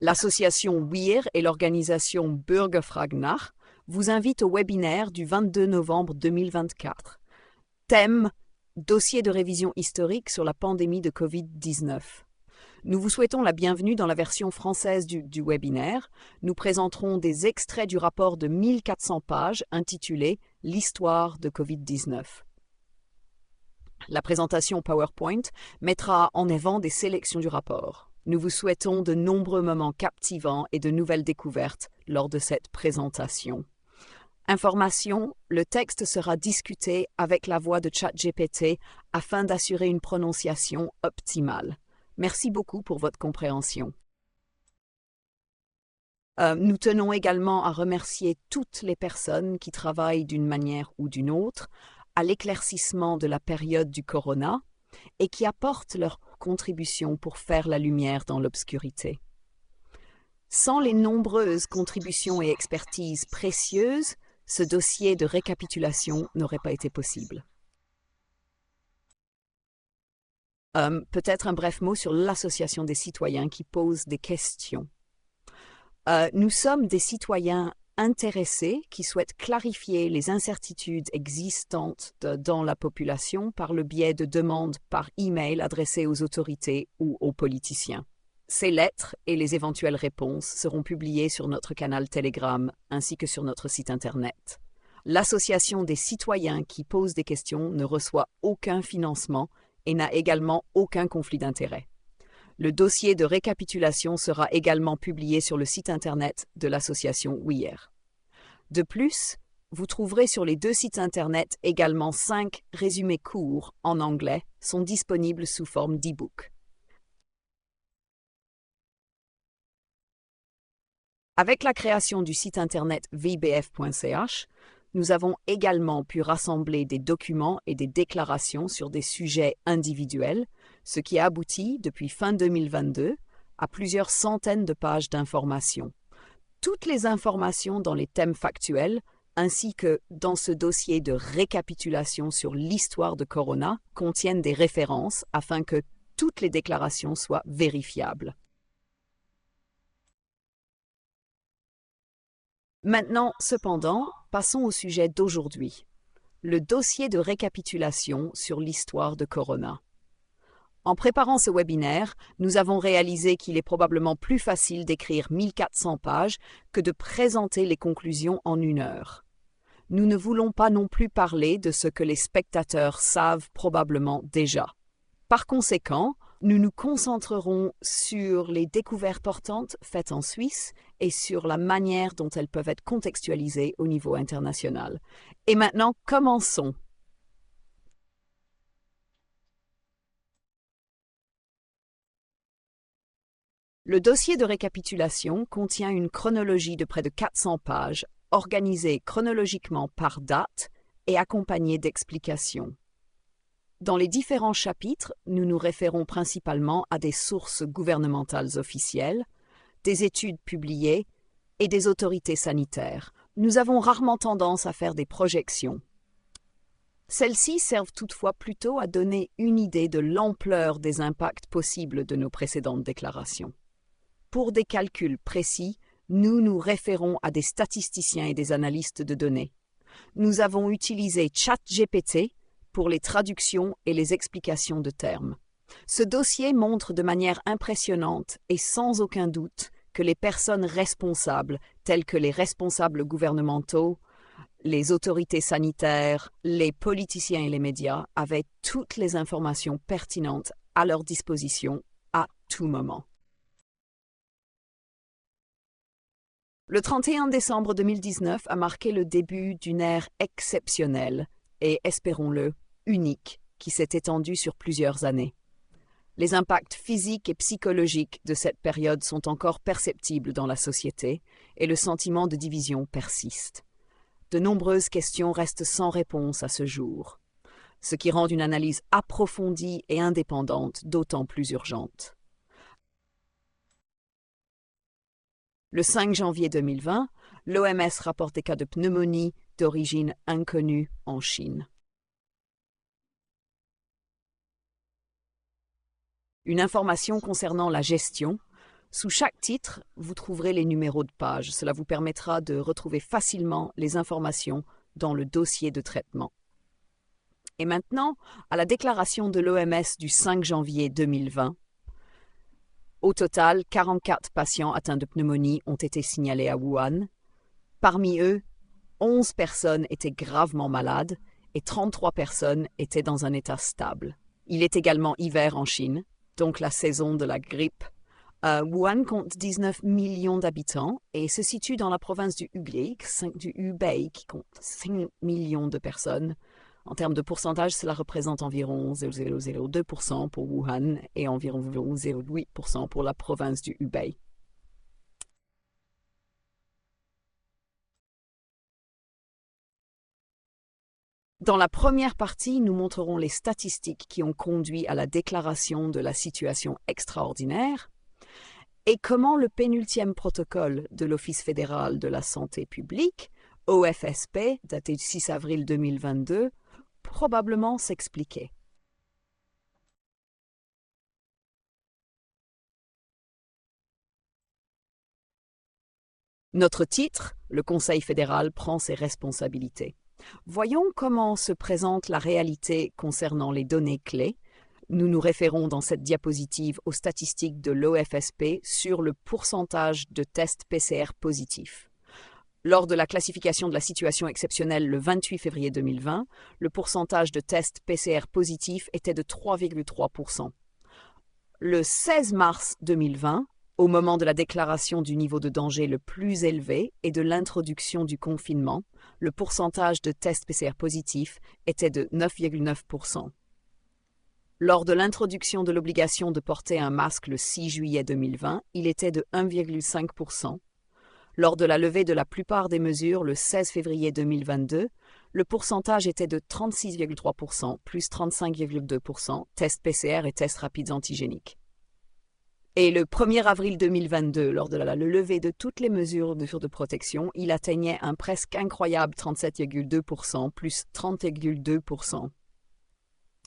L'association WIR et l'organisation Bürgerfrage vous invitent au webinaire du 22 novembre 2024. Thème: dossier de révision historique sur la pandémie de Covid-19. Nous vous souhaitons la bienvenue dans la version française du webinaire. Nous présenterons des extraits du rapport de 1400 pages intitulé « L'histoire de Covid-19 ». La présentation PowerPoint mettra en avant des sélections du rapport. Nous vous souhaitons de nombreux moments captivants et de nouvelles découvertes lors de cette présentation. Information: le texte sera discuté avec la voix de ChatGPT afin d'assurer une prononciation optimale. Merci beaucoup pour votre compréhension. Nous tenons également à remercier toutes les personnes qui travaillent d'une manière ou d'une autre à l'éclaircissement de la période du corona et qui apportent leur contribution pour faire la lumière dans l'obscurité. Sans les nombreuses contributions et expertises précieuses, ce dossier de récapitulation n'aurait pas été possible. Peut-être un bref mot sur l'Association des citoyens qui pose des questions. Nous sommes des citoyens intéressés qui souhaitent clarifier les incertitudes existantes dans la population par le biais de demandes par email adressées aux autorités ou aux politiciens. Ces lettres et les éventuelles réponses seront publiées sur notre canal Telegram ainsi que sur notre site Internet. L'Association des citoyens qui posent des questions ne reçoit aucun financement et n'a également aucun conflit d'intérêts. Le dossier de récapitulation sera également publié sur le site Internet de l'association WIR. De plus, vous trouverez sur les deux sites Internet également 5 résumés courts en anglais sont disponibles sous forme d'e-book. Avec la création du site Internet vbf.ch, nous avons également pu rassembler des documents et des déclarations sur des sujets individuels, ce qui a abouti, depuis fin 2022, à plusieurs centaines de pages d'informations. Toutes les informations dans les thèmes factuels, ainsi que dans ce dossier de récapitulation sur l'histoire de Corona, contiennent des références afin que toutes les déclarations soient vérifiables. Maintenant, cependant, passons au sujet d'aujourd'hui, le dossier de récapitulation sur l'histoire de Corona. En préparant ce webinaire, nous avons réalisé qu'il est probablement plus facile d'écrire 1400 pages que de présenter les conclusions en 1 heure. Nous ne voulons pas non plus parler de ce que les spectateurs savent probablement déjà. Par conséquent, nous nous concentrerons sur les découvertes portantes faites en Suisse et sur la manière dont elles peuvent être contextualisées au niveau international. Et maintenant, commençons. Le dossier de récapitulation contient une chronologie de près de 400 pages, organisée chronologiquement par date et accompagnée d'explications. Dans les différents chapitres, nous nous référons principalement à des sources gouvernementales officielles, des études publiées et des autorités sanitaires. Nous avons rarement tendance à faire des projections. Celles-ci servent toutefois plutôt à donner une idée de l'ampleur des impacts possibles de nos précédentes déclarations. Pour des calculs précis, nous nous référons à des statisticiens et des analystes de données. Nous avons utilisé ChatGPT pour les traductions et les explications de termes. Ce dossier montre de manière impressionnante et sans aucun doute que les personnes responsables, telles que les responsables gouvernementaux, les autorités sanitaires, les politiciens et les médias, avaient toutes les informations pertinentes à leur disposition à tout moment. Le 31 décembre 2019 a marqué le début d'une ère exceptionnelle et, espérons-le, unique, qui s'est étendue sur plusieurs années. Les impacts physiques et psychologiques de cette période sont encore perceptibles dans la société et le sentiment de division persiste. De nombreuses questions restent sans réponse à ce jour, ce qui rend une analyse approfondie et indépendante d'autant plus urgente. Le 5 janvier 2020, l'OMS rapporte des cas de pneumonie d'origine inconnue en Chine. Une information concernant la gestion. Sous chaque titre, vous trouverez les numéros de page. Cela vous permettra de retrouver facilement les informations dans le dossier de traitement. Et maintenant, à la déclaration de l'OMS du 5 janvier 2020, au total, 44 patients atteints de pneumonie ont été signalés à Wuhan. Parmi eux, 11 personnes étaient gravement malades et 33 personnes étaient dans un état stable. Il est également hiver en Chine, donc la saison de la grippe. Wuhan compte 19 millions d'habitants et se situe dans la province du Hubei, qui compte 5 millions de personnes. En termes de pourcentage, cela représente environ 0,002% pour Wuhan et environ 0,08% pour la province du Hubei. Dans la première partie, nous montrerons les statistiques qui ont conduit à la déclaration de la situation extraordinaire et comment le pénultième protocole de l'Office fédéral de la santé publique, OFSP, daté du 6 avril 2022, probablement s'expliquait. Notre titre, le Conseil fédéral prend ses responsabilités. Voyons comment se présente la réalité concernant les données clés. Nous nous référons dans cette diapositive aux statistiques de l'OFSP sur le pourcentage de tests PCR positifs. Lors de la classification de la situation exceptionnelle le 28 février 2020, le pourcentage de tests PCR positifs était de 3,3%. Le 16 mars 2020, au moment de la déclaration du niveau de danger le plus élevé et de l'introduction du confinement, le pourcentage de tests PCR positifs était de 9,9%. Lors de l'introduction de l'obligation de porter un masque le 6 juillet 2020, il était de 1,5%. Lors de la levée de la plupart des mesures le 16 février 2022, le pourcentage était de 36,3%, plus 35,2%, tests PCR et tests rapides antigéniques. Et le 1er avril 2022, lors de la levée de toutes les mesures de protection, il atteignait un presque incroyable 37,2%, plus 30,2%.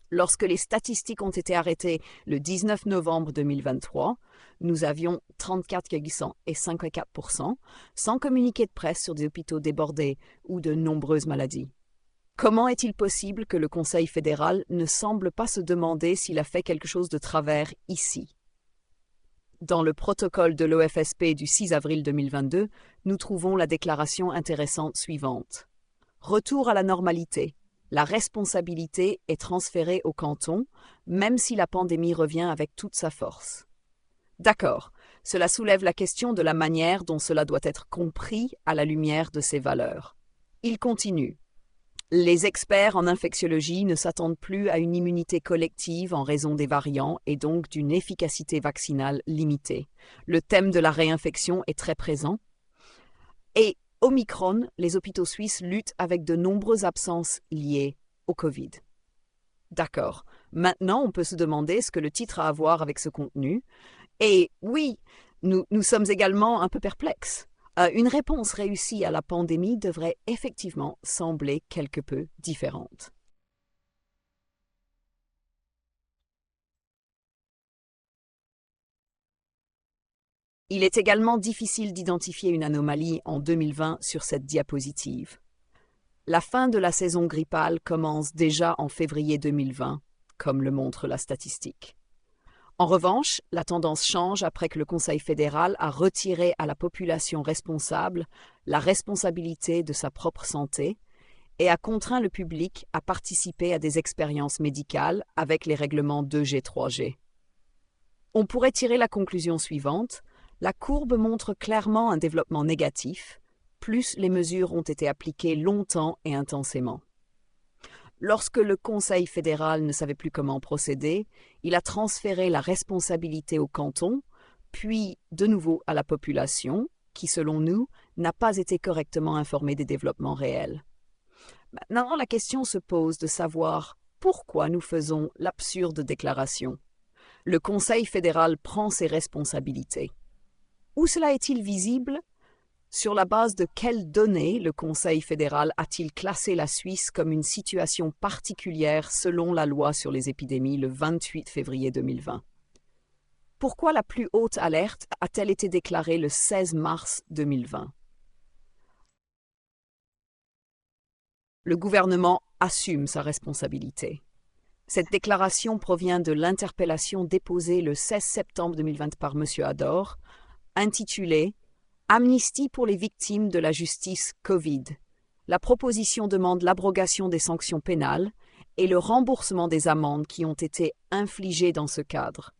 Lorsque les statistiques ont été arrêtées le 19 novembre 2023, nous avions 34,54%, sans communiqué de presse sur des hôpitaux débordés ou de nombreuses maladies. Comment est-il possible que le Conseil fédéral ne semble pas se demander s'il a fait quelque chose de travers ici? Dans le protocole de l'OFSP du 6 avril 2022, nous trouvons la déclaration intéressante suivante. Retour à la normalité. La responsabilité est transférée au canton, même si la pandémie revient avec toute sa force. D'accord, cela soulève la question de la manière dont cela doit être compris à la lumière de ces valeurs. Il continue. Les experts en infectiologie ne s'attendent plus à une immunité collective en raison des variants et donc d'une efficacité vaccinale limitée. Le thème de la réinfection est très présent. Et Omicron, les hôpitaux suisses luttent avec de nombreuses absences liées au Covid. D'accord. Maintenant, on peut se demander ce que le titre a à voir avec ce contenu. Et oui, nous sommes également un peu perplexes. Une réponse réussie à la pandémie devrait effectivement sembler quelque peu différente. Il est également difficile d'identifier une anomalie en 2020 sur cette diapositive. La fin de la saison grippale commence déjà en février 2020, comme le montre la statistique. En revanche, la tendance change après que le Conseil fédéral a retiré à la population responsable la responsabilité de sa propre santé et a contraint le public à participer à des expériences médicales avec les règlements 2G, 3G. On pourrait tirer la conclusion suivante. La courbe montre clairement un développement négatif, plus les mesures ont été appliquées longtemps et intensément. Lorsque le Conseil fédéral ne savait plus comment procéder, il a transféré la responsabilité au canton, puis de nouveau à la population, qui, selon nous, n'a pas été correctement informée des développements réels. Maintenant, la question se pose de savoir pourquoi nous faisons l'absurde déclaration. Le Conseil fédéral prend ses responsabilités. Où cela est-il visible? Sur la base de quelles données le Conseil fédéral a-t-il classé la Suisse comme une situation particulière selon la loi sur les épidémies le 28 février 2020? Pourquoi la plus haute alerte a-t-elle été déclarée le 16 mars 2020? Le gouvernement assume sa responsabilité. Cette déclaration provient de l'interpellation déposée le 16 septembre 2020 par M. Ador, intitulée « Amnistie pour les victimes de la justice Covid ». La proposition demande l'abrogation des sanctions pénales et le remboursement des amendes qui ont été infligées dans ce cadre.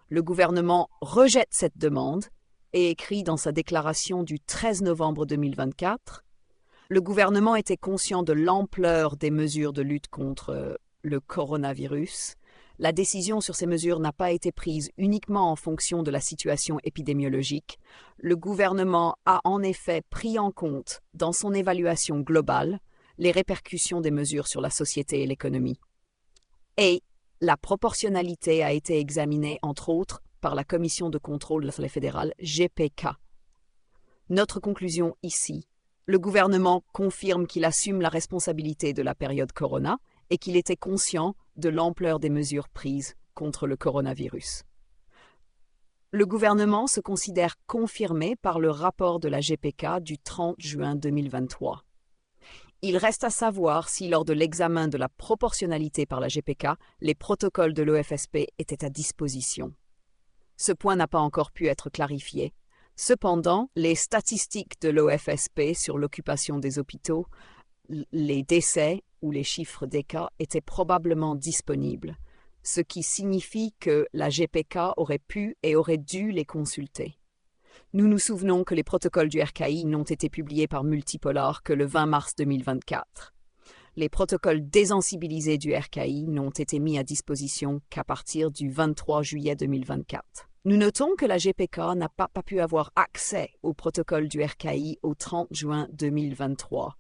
Le gouvernement rejette cette demande et écrit dans sa déclaration du 13 novembre 2024 « Le gouvernement était conscient de l'ampleur des mesures de lutte contre le coronavirus. La décision sur ces mesures n'a pas été prise uniquement en fonction de la situation épidémiologique. Le gouvernement a en effet pris en compte, dans son évaluation globale, les répercussions des mesures sur la société et l'économie. Et la proportionnalité a été examinée, entre autres, par la Commission de contrôle de l'Assemblée fédérale, GPK. Notre conclusion ici, le gouvernement confirme qu'il assume la responsabilité de la période Corona et qu'il était conscient de l'ampleur des mesures prises contre le coronavirus. Le gouvernement se considère confirmé par le rapport de la GPK du 30 juin 2023. Il reste à savoir si, lors de l'examen de la proportionnalité par la GPK, les protocoles de l'OFSP étaient à disposition. Ce point n'a pas encore pu être clarifié. Cependant, les statistiques de l'OFSP sur l'occupation des hôpitaux, les décès ou les chiffres des cas étaient probablement disponibles, ce qui signifie que la GPK aurait pu et aurait dû les consulter. Nous nous souvenons que les protocoles du RKI n'ont été publiés par Multipolar que le 20 mars 2024. Les protocoles désensibilisés du RKI n'ont été mis à disposition qu'à partir du 23 juillet 2024. Nous notons que la GPK n'a pas pu avoir accès aux protocoles du RKI au 30 juin 2023.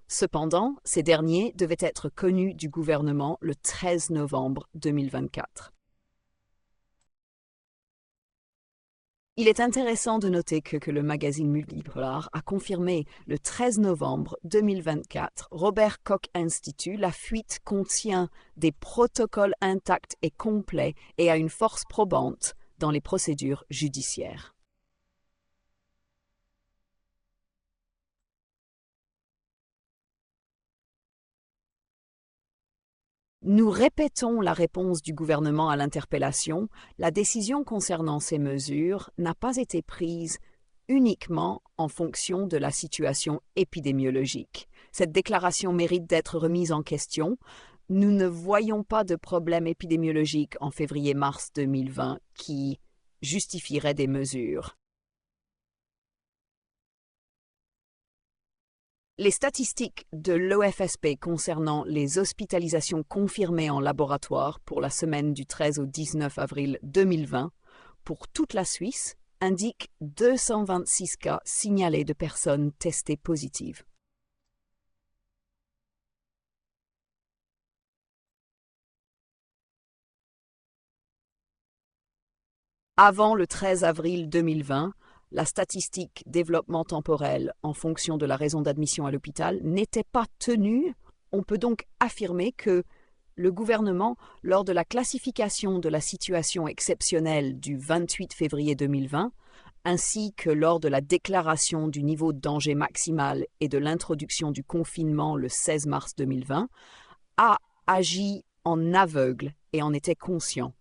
Cependant, ces derniers devaient être connus du gouvernement le 13 novembre 2024. Il est intéressant de noter que le magazine Multipolar a confirmé le 13 novembre 2024, Robert Koch Institute, la fuite contient des protocoles intacts et complets et a une force probante dans les procédures judiciaires. Nous répétons la réponse du gouvernement à l'interpellation. La décision concernant ces mesures n'a pas été prise uniquement en fonction de la situation épidémiologique. Cette déclaration mérite d'être remise en question. Nous ne voyons pas de problème épidémiologique en février-mars 2020 qui justifierait des mesures. Les statistiques de l'OFSP concernant les hospitalisations confirmées en laboratoire pour la semaine du 13 au 19 avril 2020 pour toute la Suisse indiquent 226 cas signalés de personnes testées positives. Avant le 13 avril 2020, la statistique développement temporel en fonction de la raison d'admission à l'hôpital n'était pas tenue. On peut donc affirmer que le gouvernement, lors de la classification de la situation exceptionnelle du 28 février 2020, ainsi que lors de la déclaration du niveau de danger maximal et de l'introduction du confinement le 16 mars 2020, a agi en aveugle et en était conscient.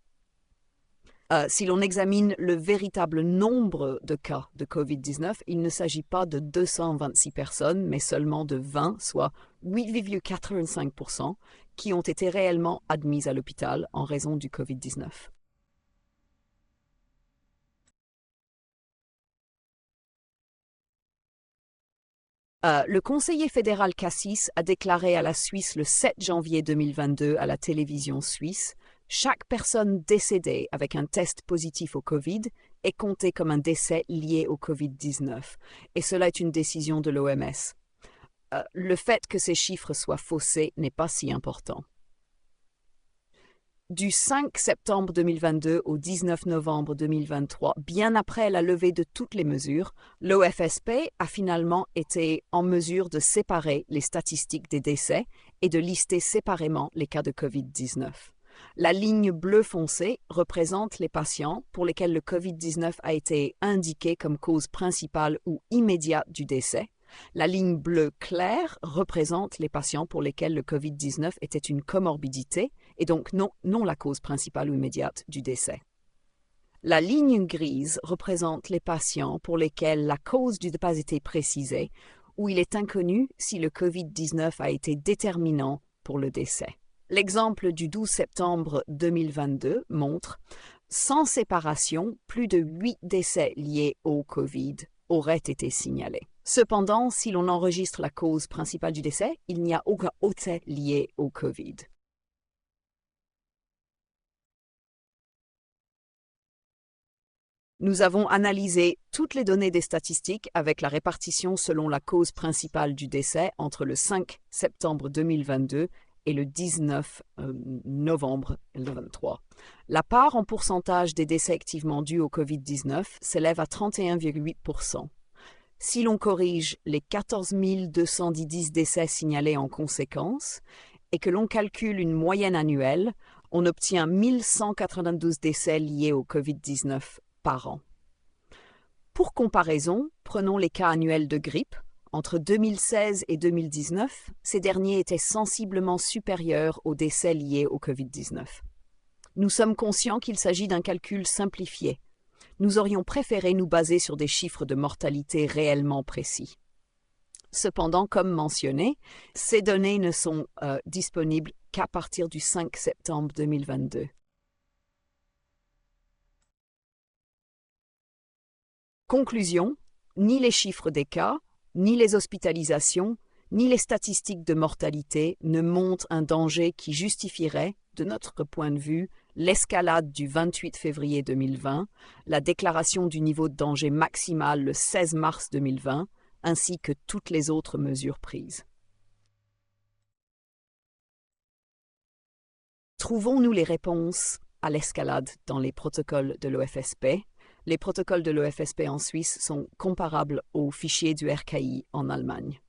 Si l'on examine le véritable nombre de cas de COVID-19, il ne s'agit pas de 226 personnes, mais seulement de 20, soit 8,85%, qui ont été réellement admises à l'hôpital en raison du COVID-19. Le conseiller fédéral Cassis a déclaré à la Suisse le 7 janvier 2022 à la télévision suisse: chaque personne décédée avec un test positif au Covid est comptée comme un décès lié au Covid-19, et cela est une décision de l'OMS. Le fait que ces chiffres soient faussés n'est pas si important. Du 5 septembre 2022 au 19 novembre 2023, bien après la levée de toutes les mesures, l'OFSP a finalement été en mesure de séparer les statistiques des décès et de lister séparément les cas de COVID-19. La ligne bleue foncée représente les patients pour lesquels le COVID-19 a été indiqué comme cause principale ou immédiate du décès. La ligne bleue claire représente les patients pour lesquels le COVID-19 était une comorbidité et donc non la cause principale ou immédiate du décès. La ligne grise représente les patients pour lesquels la cause n'a pas été précisée ou il est inconnu si le COVID-19 a été déterminant pour le décès. L'exemple du 12 septembre 2022 montre, sans séparation, plus de 8 décès liés au COVID auraient été signalés. Cependant, si l'on enregistre la cause principale du décès, il n'y a aucun autre décès lié au COVID. Nous avons analysé toutes les données des statistiques avec la répartition selon la cause principale du décès entre le 5 septembre 2022 et le 19 novembre 2023. La part en pourcentage des décès activement dus au COVID-19 s'élève à 31,8%. Si l'on corrige les 14 210 décès signalés en conséquence et que l'on calcule une moyenne annuelle, on obtient 1192 décès liés au COVID-19 par an. Pour comparaison, prenons les cas annuels de grippe. Entre 2016 et 2019, ces derniers étaient sensiblement supérieurs aux décès liés au COVID-19. Nous sommes conscients qu'il s'agit d'un calcul simplifié. Nous aurions préféré nous baser sur des chiffres de mortalité réellement précis. Cependant, comme mentionné, ces données ne sont disponibles qu'à partir du 5 septembre 2022. Conclusion, ni les chiffres des cas, ni les hospitalisations, ni les statistiques de mortalité ne montrent un danger qui justifierait, de notre point de vue, l'escalade du 28 février 2020, la déclaration du niveau de danger maximal le 16 mars 2020, ainsi que toutes les autres mesures prises. Trouvons-nous les réponses à l'escalade dans les protocoles de l'OFSP? Les protocoles de l'OFSP en Suisse sont comparables aux fichiers du RKI en Allemagne.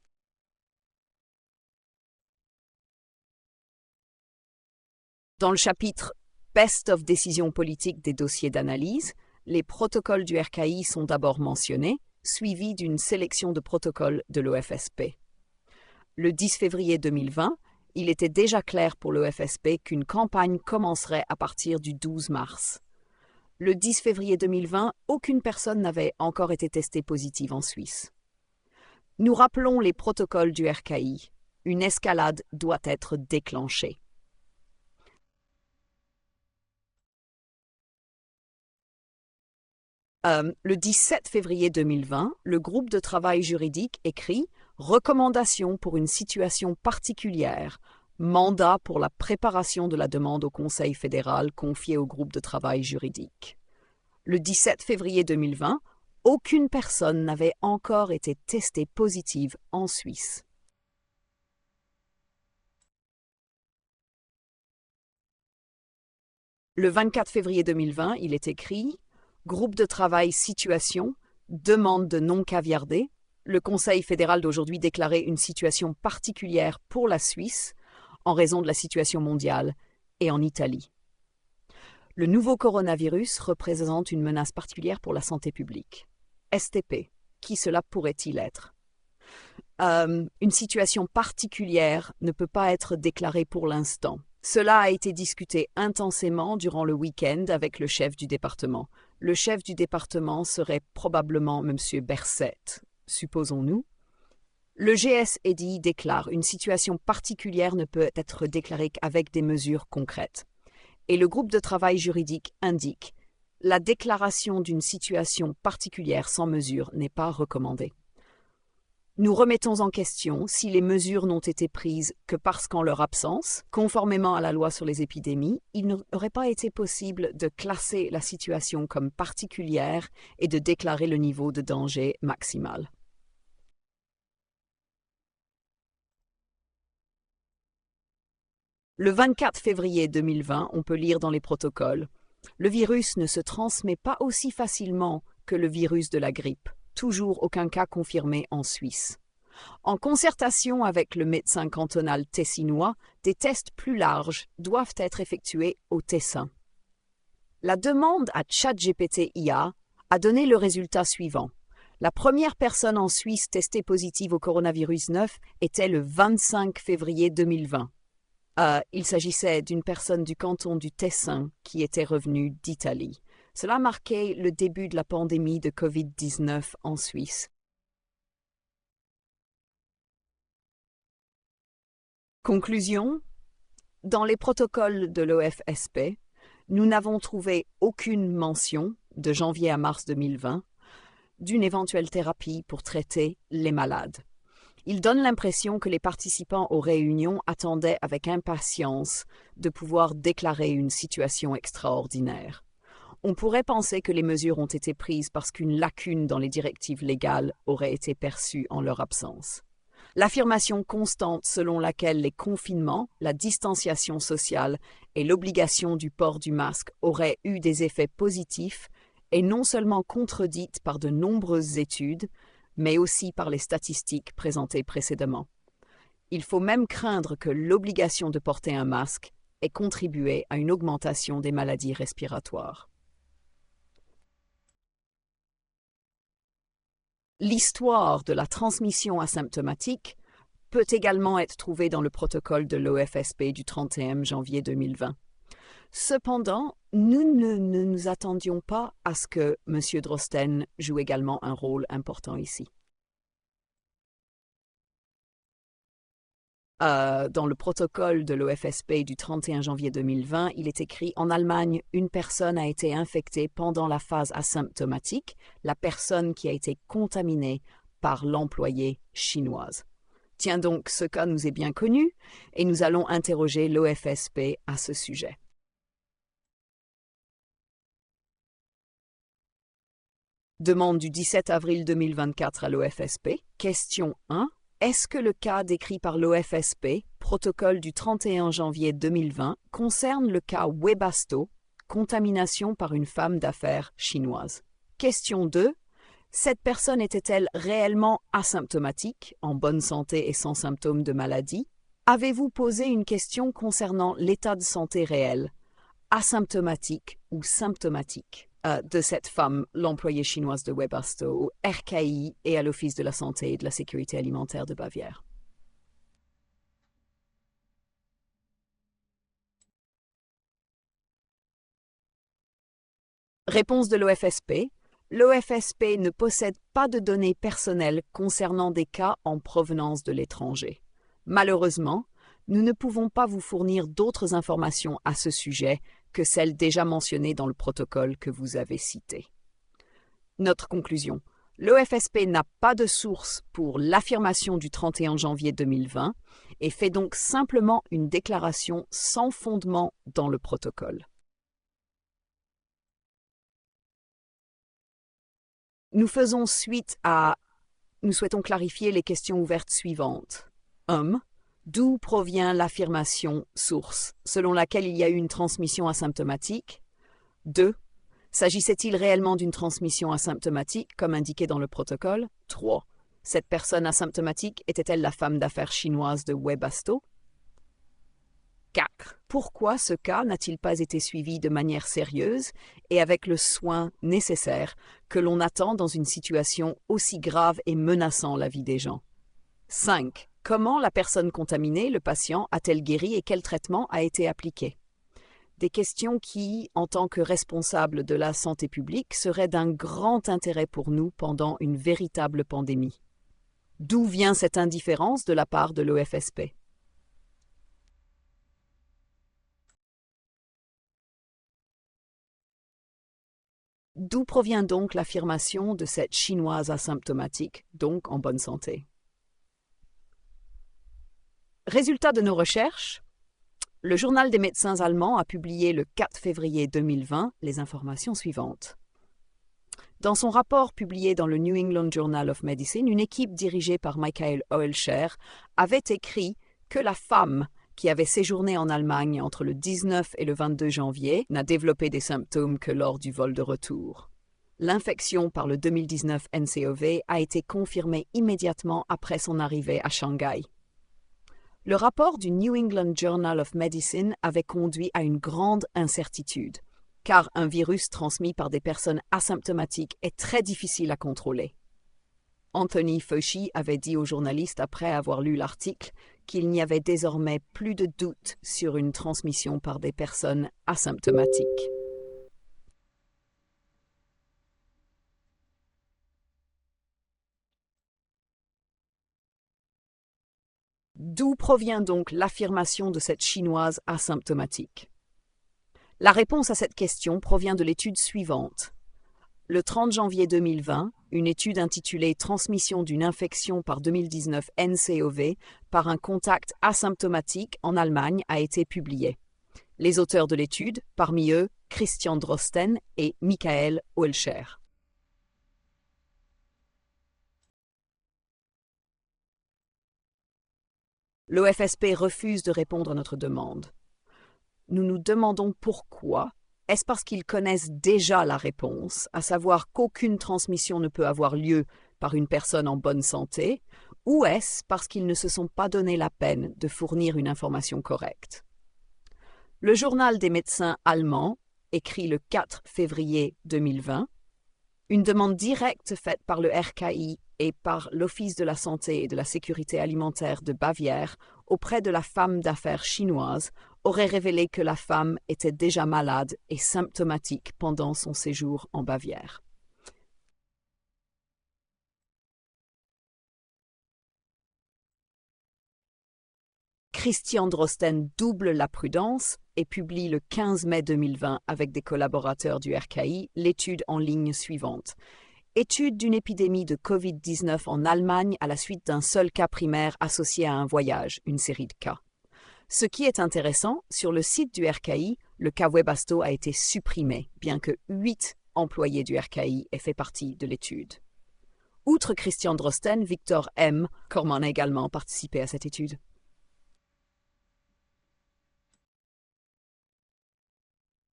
Dans le chapitre Best of décisions politiques des dossiers d'analyse, les protocoles du RKI sont d'abord mentionnés, suivis d'une sélection de protocoles de l'OFSP. Le 10 février 2020, il était déjà clair pour l'OFSP qu'une campagne commencerait à partir du 12 mars. Le 10 février 2020, aucune personne n'avait encore été testée positive en Suisse. Nous rappelons les protocoles du RKI. Une escalade doit être déclenchée. Le 17 février 2020, le groupe de travail juridique écrit « Recommandation pour une situation particulière ». Mandat pour la préparation de la demande au Conseil fédéral confiée au groupe de travail juridique. Le 17 février 2020, aucune personne n'avait encore été testée positive en Suisse. Le 24 février 2020, il est écrit « Groupe de travail situation, demande de non caviardé. Le Conseil fédéral d'aujourd'hui déclarait une situation particulière pour la Suisse en raison de la situation mondiale et en Italie. Le nouveau coronavirus représente une menace particulière pour la santé publique. STP, qui cela pourrait-il être? Une situation particulière ne peut pas être déclarée pour l'instant. Cela a été discuté intensément durant le week-end avec le chef du département. Le chef du département serait probablement M. Berset, supposons-nous. Le GSEDI déclare une situation particulière ne peut être déclarée qu'avec des mesures concrètes. Et le groupe de travail juridique indique la déclaration d'une situation particulière sans mesure n'est pas recommandée. Nous remettons en question si les mesures n'ont été prises que parce qu'en leur absence, conformément à la loi sur les épidémies, il n'aurait pas été possible de classer la situation comme particulière et de déclarer le niveau de danger maximal. Le 24 février 2020, on peut lire dans les protocoles « Le virus ne se transmet pas aussi facilement que le virus de la grippe. Toujours aucun cas confirmé en Suisse. En concertation avec le médecin cantonal tessinois, des tests plus larges doivent être effectués au Tessin. La demande à ChatGPT IA a donné le résultat suivant. La première personne en Suisse testée positive au coronavirus 9 était le 25 février 2020. Il s'agissait d'une personne du canton du Tessin qui était revenue d'Italie. Cela marquait le début de la pandémie de Covid-19 en Suisse. Conclusion. Dans les protocoles de l'OFSP, nous n'avons trouvé aucune mention, de janvier à mars 2020, d'une éventuelle thérapie pour traiter les malades. Il donne l'impression que les participants aux réunions attendaient avec impatience de pouvoir déclarer une situation extraordinaire. On pourrait penser que les mesures ont été prises parce qu'une lacune dans les directives légales aurait été perçue en leur absence. L'affirmation constante selon laquelle les confinements, la distanciation sociale et l'obligation du port du masque auraient eu des effets positifs est non seulement contredite par de nombreuses études, mais aussi par les statistiques présentées précédemment. Il faut même craindre que l'obligation de porter un masque ait contribué à une augmentation des maladies respiratoires. L'histoire de la transmission asymptomatique peut également être trouvée dans le protocole de l'OFSP du 31 janvier 2020. Cependant, nous ne nous attendions pas à ce que M. Drosten joue également un rôle important ici. Dans le protocole de l'OFSP du 31 janvier 2020, il est écrit « En Allemagne, une personne a été infectée pendant la phase asymptomatique, la personne qui a été contaminée par l'employée chinoise ». Tiens donc, ce cas nous est bien connu et nous allons interroger l'OFSP à ce sujet. Demande du 17 avril 2024 à l'OFSP. Question 1. Est-ce que le cas décrit par l'OFSP, protocole du 31 janvier 2020, concerne le cas Webasto, contamination par une femme d'affaires chinoise? Question 2. Cette personne était-elle réellement asymptomatique, en bonne santé et sans symptômes de maladie? Avez-vous posé une question concernant l'état de santé réel, asymptomatique ou symptomatique, de cette femme, l'employée chinoise de Webasto, au RKI et à l'Office de la santé et de la sécurité alimentaire de Bavière? Réponse de l'OFSP. L'OFSP ne possède pas de données personnelles concernant des cas en provenance de l'étranger. Malheureusement, nous ne pouvons pas vous fournir d'autres informations à ce sujet que celles déjà mentionnées dans le protocole que vous avez cité. Notre conclusion. L'OFSP n'a pas de source pour l'affirmation du 31 janvier 2020 et fait donc simplement une déclaration sans fondement dans le protocole. Nous souhaitons clarifier les questions ouvertes suivantes. D'où provient l'affirmation source, selon laquelle il y a eu une transmission asymptomatique? 2. S'agissait-il réellement d'une transmission asymptomatique, comme indiqué dans le protocole? 3. Cette personne asymptomatique était-elle la femme d'affaires chinoise de Webasto? 4. Pourquoi ce cas n'a-t-il pas été suivi de manière sérieuse et avec le soin nécessaire que l'on attend dans une situation aussi grave et menaçant la vie des gens? 5. Comment la personne contaminée, le patient, a-t-elle guéri et quel traitement a été appliqué? Des questions qui, en tant que responsables de la santé publique, seraient d'un grand intérêt pour nous pendant une véritable pandémie. D'où vient cette indifférence de la part de l'OFSP? D'où provient donc l'affirmation de cette Chinoise asymptomatique, donc en bonne santé? Résultat de nos recherches, le journal des médecins allemands a publié le 4 février 2020 les informations suivantes. Dans son rapport publié dans le New England Journal of Medicine, une équipe dirigée par Michael Oelscher avait écrit que la femme qui avait séjourné en Allemagne entre le 19 et le 22 janvier n'a développé des symptômes que lors du vol de retour. L'infection par le 2019 NCOV a été confirmée immédiatement après son arrivée à Shanghai. Le rapport du New England Journal of Medicine avait conduit à une grande incertitude, car un virus transmis par des personnes asymptomatiques est très difficile à contrôler. Anthony Fauci avait dit aux journalistes après avoir lu l'article qu'il n'y avait désormais plus de doute sur une transmission par des personnes asymptomatiques. D'où provient donc l'affirmation de cette Chinoise asymptomatique? La réponse à cette question provient de l'étude suivante. Le 30 janvier 2020, une étude intitulée Transmission d'une infection par 2019 NCOV par un contact asymptomatique en Allemagne a été publiée. Les auteurs de l'étude, parmi eux Christian Drosten et Michael Hoelscher. L'OFSP refuse de répondre à notre demande. Nous nous demandons pourquoi. Est-ce parce qu'ils connaissent déjà la réponse, à savoir qu'aucune transmission ne peut avoir lieu par une personne en bonne santé, ou est-ce parce qu'ils ne se sont pas donné la peine de fournir une information correcte? Le journal des médecins allemands, écrit le 4 février 2020, une demande directe faite par le RKI et par l'Office de la santé et de la sécurité alimentaire de Bavière auprès de la femme d'affaires chinoise aurait révélé que la femme était déjà malade et symptomatique pendant son séjour en Bavière. Christian Drosten double la prudence et publie le 15 mai 2020 avec des collaborateurs du RKI l'étude en ligne suivante. Étude d'une épidémie de Covid-19 en Allemagne à la suite d'un seul cas primaire associé à un voyage, une série de cas. Ce qui est intéressant, sur le site du RKI, le cas Webasto a été supprimé, bien que 8 employés du RKI aient fait partie de l'étude. Outre Christian Drosten, Victor M. Corman a également participé à cette étude.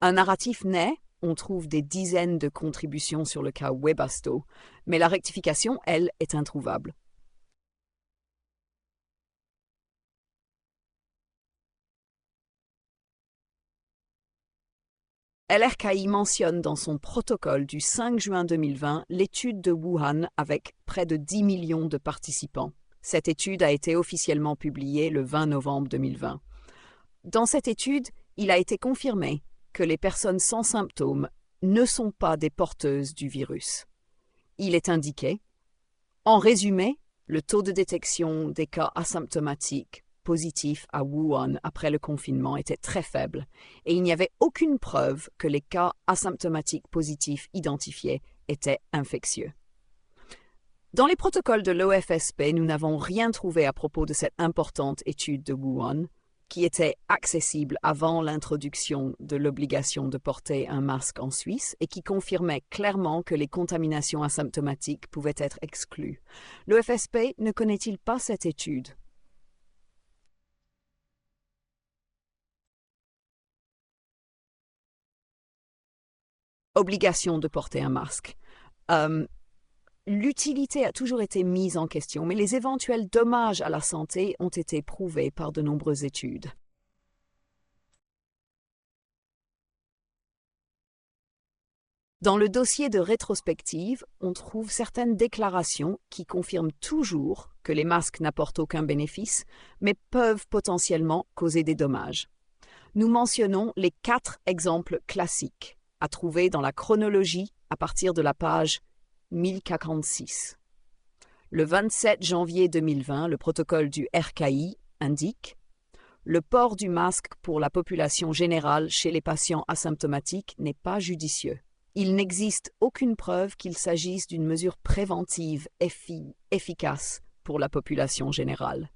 Un narratif naît, on trouve des dizaines de contributions sur le cas Webasto, mais la rectification, elle, est introuvable. LRKI mentionne dans son protocole du 5 juin 2020 l'étude de Wuhan avec près de 10 millions de participants. Cette étude a été officiellement publiée le 20 novembre 2020. Dans cette étude, il a été confirmé que les personnes sans symptômes ne sont pas des porteuses du virus. Il est indiqué, en résumé, le taux de détection des cas asymptomatiques positifs à Wuhan après le confinement était très faible et il n'y avait aucune preuve que les cas asymptomatiques positifs identifiés étaient infectieux. Dans les protocoles de l'OFSP, nous n'avons rien trouvé à propos de cette importante étude de Wuhan, qui était accessible avant l'introduction de l'obligation de porter un masque en Suisse et qui confirmait clairement que les contaminations asymptomatiques pouvaient être exclues. L'OFSP ne connaît-il pas cette étude? Obligation de porter un masque. L'utilité a toujours été mise en question, mais les éventuels dommages à la santé ont été prouvés par de nombreuses études. Dans le dossier de rétrospective, on trouve certaines déclarations qui confirment toujours que les masques n'apportent aucun bénéfice, mais peuvent potentiellement causer des dommages. Nous mentionnons les 4 exemples classiques à trouver dans la chronologie à partir de la page 1046. Le 27 janvier 2020, le protocole du RKI indique « Le port du masque pour la population générale chez les patients asymptomatiques n'est pas judicieux. Il n'existe aucune preuve qu'il s'agisse d'une mesure préventive efficace pour la population générale. »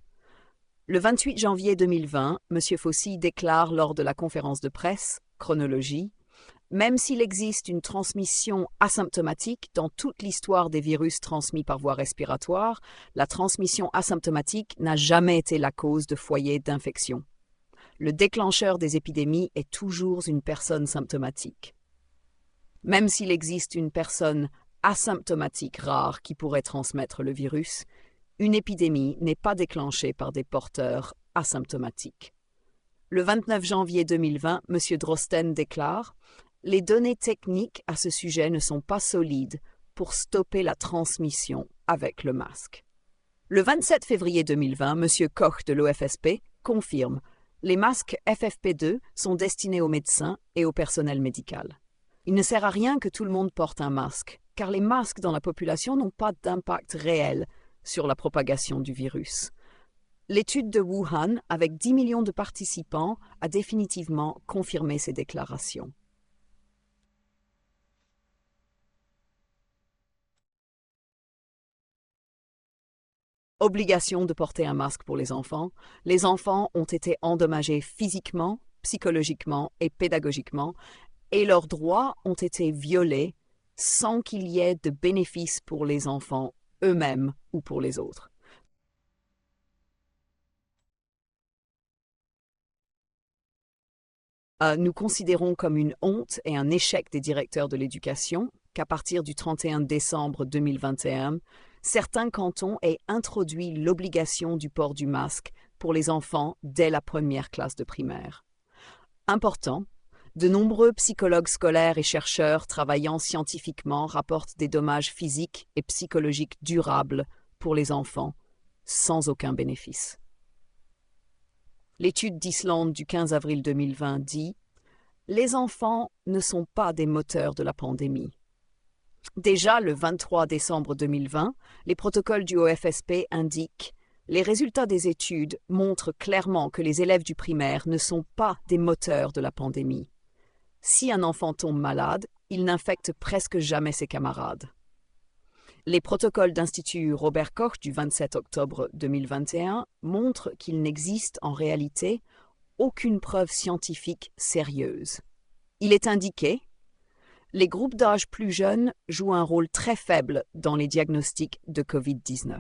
Le 28 janvier 2020, M. Fauci déclare lors de la conférence de presse, chronologie, même s'il existe une transmission asymptomatique dans toute l'histoire des virus transmis par voie respiratoire, la transmission asymptomatique n'a jamais été la cause de foyers d'infection. Le déclencheur des épidémies est toujours une personne symptomatique. Même s'il existe une personne asymptomatique rare qui pourrait transmettre le virus, une épidémie n'est pas déclenchée par des porteurs asymptomatiques. Le 29 janvier 2020, M. Drosten déclare « Les données techniques à ce sujet ne sont pas solides pour stopper la transmission avec le masque. » Le 27 février 2020, M. Koch de l'OFSP confirme « Les masques FFP2 sont destinés aux médecins et au personnel médical. Il ne sert à rien que tout le monde porte un masque, car les masques dans la population n'ont pas d'impact réel sur la propagation du virus. » L'étude de Wuhan, avec 10 millions de participants, a définitivement confirmé ces déclarations. Obligation de porter un masque pour les enfants. Les enfants ont été endommagés physiquement, psychologiquement et pédagogiquement, et leurs droits ont été violés sans qu'il y ait de bénéfices pour les enfants eux-mêmes ou pour les autres. Nous considérons comme une honte et un échec des directeurs de l'éducation qu'à partir du 31 décembre 2021, certains cantons aient introduit l'obligation du port du masque pour les enfants dès la première classe de primaire. Important, de nombreux psychologues scolaires et chercheurs travaillant scientifiquement rapportent des dommages physiques et psychologiques durables pour les enfants, sans aucun bénéfice. L'étude d'Islande du 15 avril 2020 dit « Les enfants ne sont pas des moteurs de la pandémie. » Déjà le 23 décembre 2020, les protocoles du OFSP indiquent « Les résultats des études montrent clairement que les élèves du primaire ne sont pas des moteurs de la pandémie. Si un enfant tombe malade, il n'infecte presque jamais ses camarades. » Les protocoles d'Institut Robert Koch du 27 octobre 2021 montrent qu'il n'existe en réalité aucune preuve scientifique sérieuse. Il est indiqué « Les groupes d'âge plus jeunes jouent un rôle très faible dans les diagnostics de Covid-19. »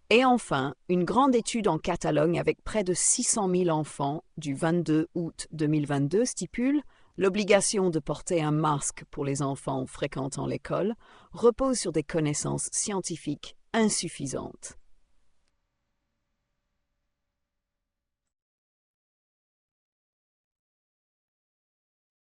Et enfin, une grande étude en Catalogne avec près de 600 000 enfants du 22 août 2022 stipule l'obligation de porter un masque pour les enfants fréquentant l'école repose sur des connaissances scientifiques insuffisantes.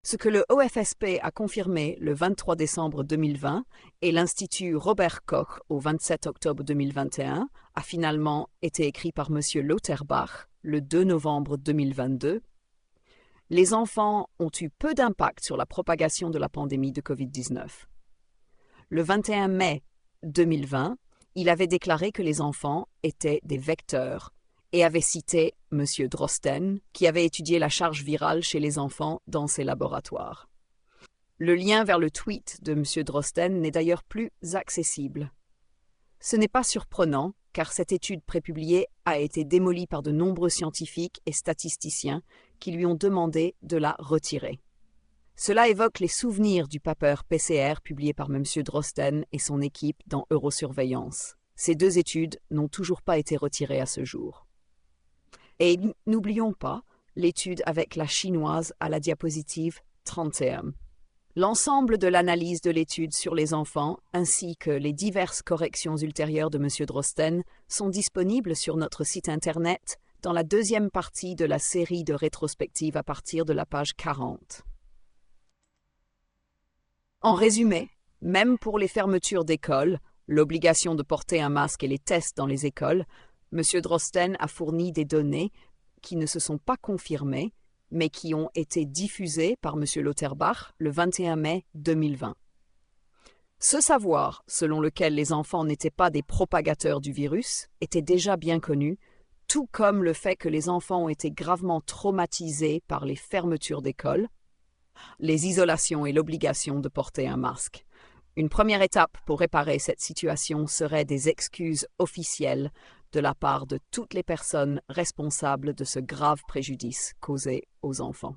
Ce que le OFSP a confirmé le 23 décembre 2020 et l'Institut Robert Koch au 27 octobre 2021 a finalement été écrit par M. Lauterbach le 2 novembre 2022. Les enfants ont eu peu d'impact sur la propagation de la pandémie de Covid-19. Le 21 mai 2020, il avait déclaré que les enfants étaient des vecteurs et avait cité M. Drosten, qui avait étudié la charge virale chez les enfants dans ses laboratoires. Le lien vers le tweet de M. Drosten n'est d'ailleurs plus accessible. Ce n'est pas surprenant, car cette étude prépubliée a été démolie par de nombreux scientifiques et statisticiens qui lui ont demandé de la retirer. Cela évoque les souvenirs du papeur PCR publié par M. Drosten et son équipe dans Eurosurveillance. Ces deux études n'ont toujours pas été retirées à ce jour. Et n'oublions pas l'étude avec la chinoise à la diapositive 31. L'ensemble de l'analyse de l'étude sur les enfants ainsi que les diverses corrections ultérieures de M. Drosten sont disponibles sur notre site internet dans la deuxième partie de la série de rétrospectives à partir de la page 40. En résumé, même pour les fermetures d'écoles, l'obligation de porter un masque et les tests dans les écoles, M. Drosten a fourni des données qui ne se sont pas confirmées, mais qui ont été diffusées par M. Lauterbach le 21 mai 2020. Ce savoir, selon lequel les enfants n'étaient pas des propagateurs du virus, était déjà bien connu, tout comme le fait que les enfants ont été gravement traumatisés par les fermetures d'écoles, les isolations et l'obligation de porter un masque. Une première étape pour réparer cette situation serait des excuses officielles de la part de toutes les personnes responsables de ce grave préjudice causé aux enfants.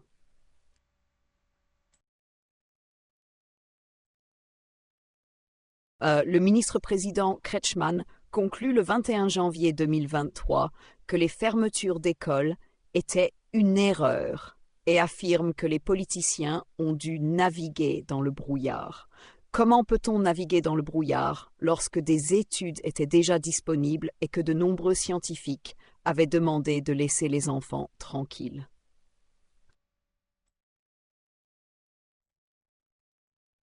Le ministre-président Kretschmann conclut le 21 janvier 2023 que les fermetures d'écoles étaient une erreur et affirme que les politiciens ont dû naviguer dans le brouillard. Comment peut-on naviguer dans le brouillard lorsque des études étaient déjà disponibles et que de nombreux scientifiques avaient demandé de laisser les enfants tranquilles?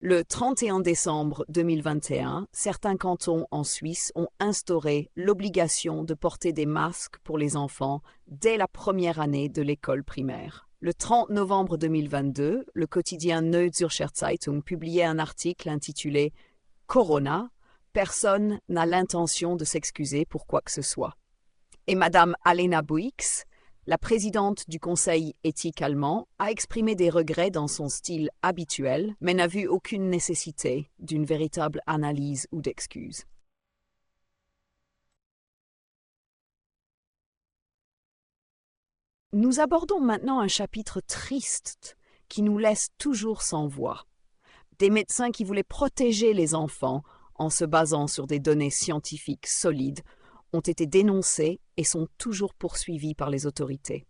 Le 31 décembre 2021, certains cantons en Suisse ont instauré l'obligation de porter des masques pour les enfants dès la première année de l'école primaire. Le 30 novembre 2022, le quotidien Neue Zürcher Zeitung publiait un article intitulé Corona, personne n'a l'intention de s'excuser pour quoi que ce soit. Et Madame Alena Buix, la présidente du Conseil éthique allemand, a exprimé des regrets dans son style habituel, mais n'a vu aucune nécessité d'une véritable analyse ou d'excuses. Nous abordons maintenant un chapitre triste qui nous laisse toujours sans voix. Des médecins qui voulaient protéger les enfants en se basant sur des données scientifiques solides ont été dénoncés et sont toujours poursuivis par les autorités.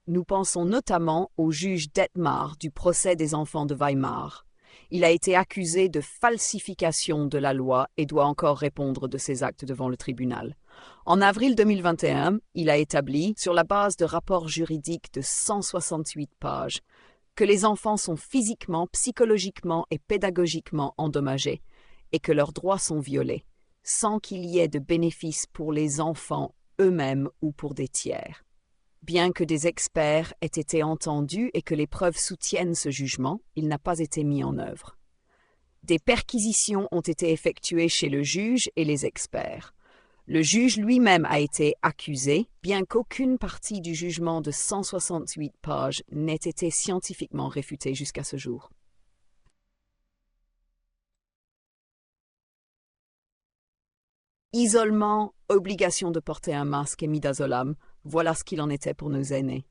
Nous pensons notamment au juge Detmar du procès des enfants de Weimar. Il a été accusé de falsification de la loi et doit encore répondre de ses actes devant le tribunal. En avril 2021, il a établi, sur la base de rapports juridiques de 168 pages, que les enfants sont physiquement, psychologiquement et pédagogiquement endommagés et que leurs droits sont violés, sans qu'il y ait de bénéfices pour les enfants eux-mêmes ou pour des tiers. Bien que des experts aient été entendus et que les preuves soutiennent ce jugement, il n'a pas été mis en œuvre. Des perquisitions ont été effectuées chez le juge et les experts. Le juge lui-même a été accusé, bien qu'aucune partie du jugement de 168 pages n'ait été scientifiquement réfutée jusqu'à ce jour. Isolement, obligation de porter un masque et midazolam, voilà ce qu'il en était pour nos aînés.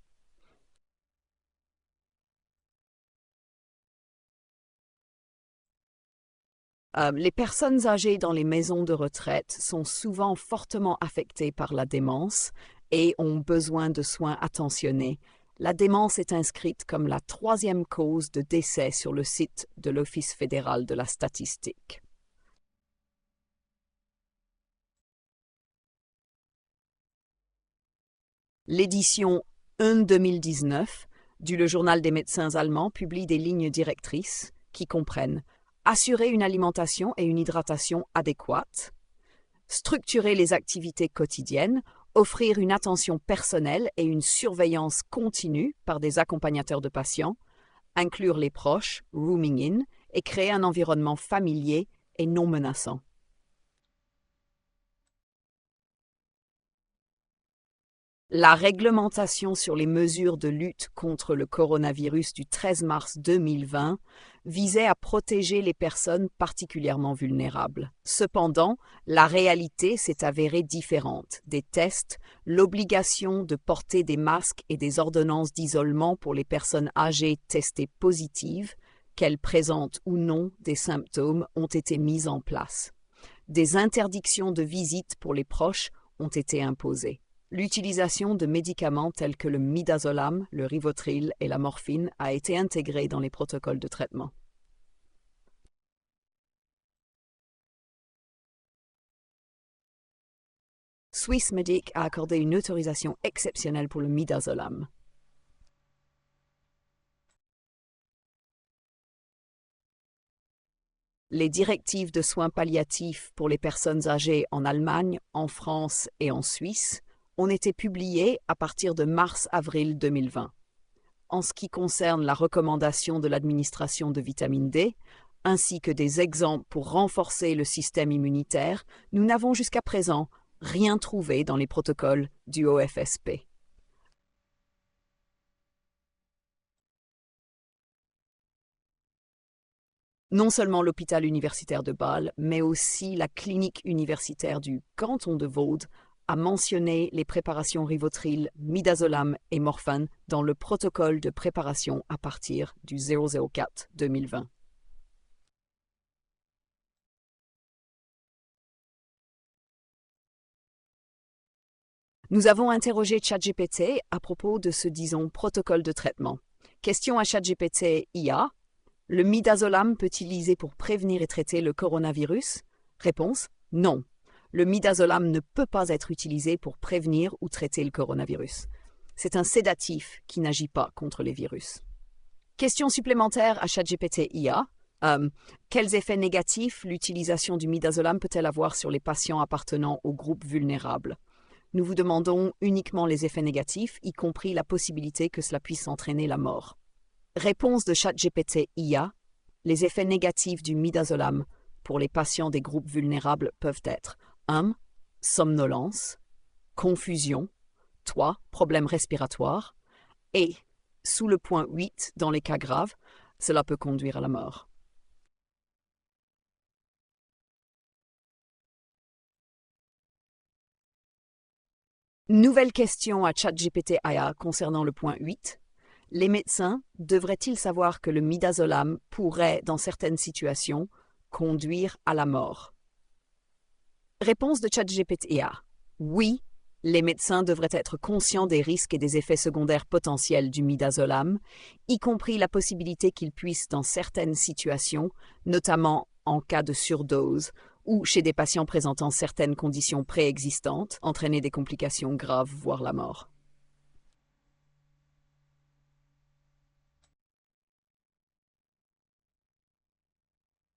Les personnes âgées dans les maisons de retraite sont souvent fortement affectées par la démence et ont besoin de soins attentionnés. La démence est inscrite comme la 3e cause de décès sur le site de l'Office fédéral de la statistique. L'édition 1 2019 du Le Journal des médecins allemands publie des lignes directrices qui comprennent assurer une alimentation et une hydratation adéquates, structurer les activités quotidiennes, offrir une attention personnelle et une surveillance continue par des accompagnateurs de patients, inclure les proches, rooming in, et créer un environnement familier et non menaçant. La réglementation sur les mesures de lutte contre le coronavirus du 13 mars 2020 visait à protéger les personnes particulièrement vulnérables. Cependant, la réalité s'est avérée différente. Des tests, l'obligation de porter des masques et des ordonnances d'isolement pour les personnes âgées testées positives, qu'elles présentent ou non des symptômes, ont été mises en place. Des interdictions de visite pour les proches ont été imposées. L'utilisation de médicaments tels que le midazolam, le rivotril et la morphine a été intégrée dans les protocoles de traitement. Swissmedic a accordé une autorisation exceptionnelle pour le midazolam. Les directives de soins palliatifs pour les personnes âgées en Allemagne, en France et en Suisse ont été publiées à partir de mars-avril 2020. En ce qui concerne la recommandation de l'administration de vitamine D, ainsi que des exemples pour renforcer le système immunitaire, nous n'avons jusqu'à présent rien trouvé dans les protocoles du OFSP. Non seulement l'hôpital universitaire de Bâle, mais aussi la clinique universitaire du canton de Vaud a mentionné les préparations rivotril, midazolam et morphine dans le protocole de préparation à partir du 004-2020. Nous avons interrogé ChatGPT à propos de ce, disons, protocole de traitement. Question à ChatGPT IA. Le midazolam peut-il liser pour prévenir et traiter le coronavirus? Réponse: non. Le midazolam ne peut pas être utilisé pour prévenir ou traiter le coronavirus. C'est un sédatif qui n'agit pas contre les virus. Question supplémentaire à ChatGPT IA. Quels effets négatifs l'utilisation du midazolam peut-elle avoir sur les patients appartenant aux groupes vulnérables? Nous vous demandons uniquement les effets négatifs, y compris la possibilité que cela puisse entraîner la mort. Réponse de ChatGPT IA. Les effets négatifs du midazolam pour les patients des groupes vulnérables peuvent être 1. Somnolence, confusion, 3. Problèmes respiratoires et, sous le point 8, dans les cas graves, cela peut conduire à la mort. Nouvelle question à ChatGPT IA concernant le point 8. Les médecins devraient-ils savoir que le midazolam pourrait, dans certaines situations, conduire à la mort? Réponse de ChatGPT IA. Oui, les médecins devraient être conscients des risques et des effets secondaires potentiels du midazolam, y compris la possibilité qu'il puisse, dans certaines situations, notamment en cas de surdose ou chez des patients présentant certaines conditions préexistantes, entraîner des complications graves, voire la mort.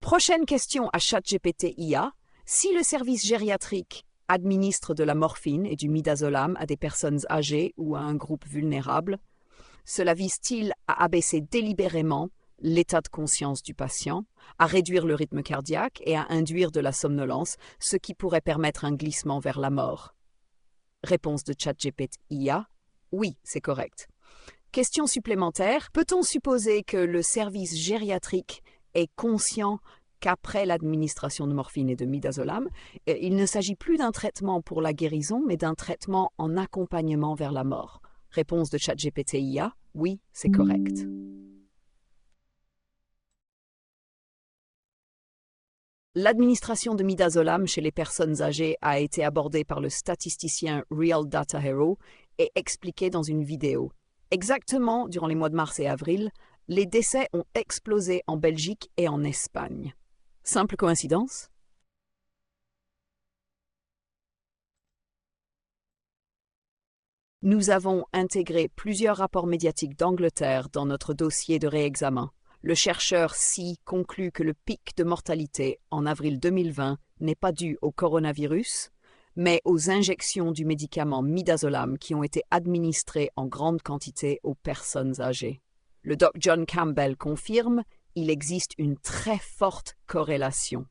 Prochaine question à ChatGPT IA. Si le service gériatrique administre de la morphine et du midazolam à des personnes âgées ou à un groupe vulnérable, cela vise-t-il à abaisser délibérément l'état de conscience du patient, à réduire le rythme cardiaque et à induire de la somnolence, ce qui pourrait permettre un glissement vers la mort? Réponse de ChatGPT IA. Oui, c'est correct. Question supplémentaire. Peut-on supposer que le service gériatrique est conscient qu'après l'administration de morphine et de midazolam, il ne s'agit plus d'un traitement pour la guérison, mais d'un traitement en accompagnement vers la mort? Réponse de ChatGPT IA. Oui, c'est correct. L'administration de midazolam chez les personnes âgées a été abordée par le statisticien Real Data Hero et expliquée dans une vidéo. Exactement durant les mois de mars et avril, les décès ont explosé en Belgique et en Espagne. Simple coïncidence? Nous avons intégré plusieurs rapports médiatiques d'Angleterre dans notre dossier de réexamen. Le chercheur C conclut que le pic de mortalité en avril 2020 n'est pas dû au coronavirus, mais aux injections du médicament midazolam qui ont été administrées en grande quantité aux personnes âgées. Le Dr John Campbell confirme qu'il existe une très forte corrélation.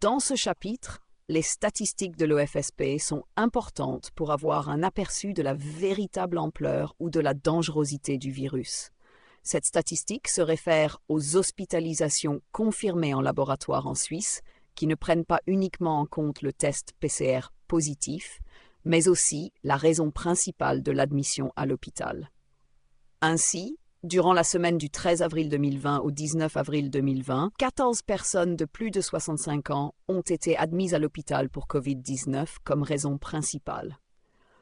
Dans ce chapitre, les statistiques de l'OFSP sont importantes pour avoir un aperçu de la véritable ampleur ou de la dangerosité du virus. Cette statistique se réfère aux hospitalisations confirmées en laboratoire en Suisse, qui ne prennent pas uniquement en compte le test PCR positif, mais aussi la raison principale de l'admission à l'hôpital. Ainsi, durant la semaine du 13 avril 2020 au 19 avril 2020, 14 personnes de plus de 65 ans ont été admises à l'hôpital pour Covid-19 comme raison principale.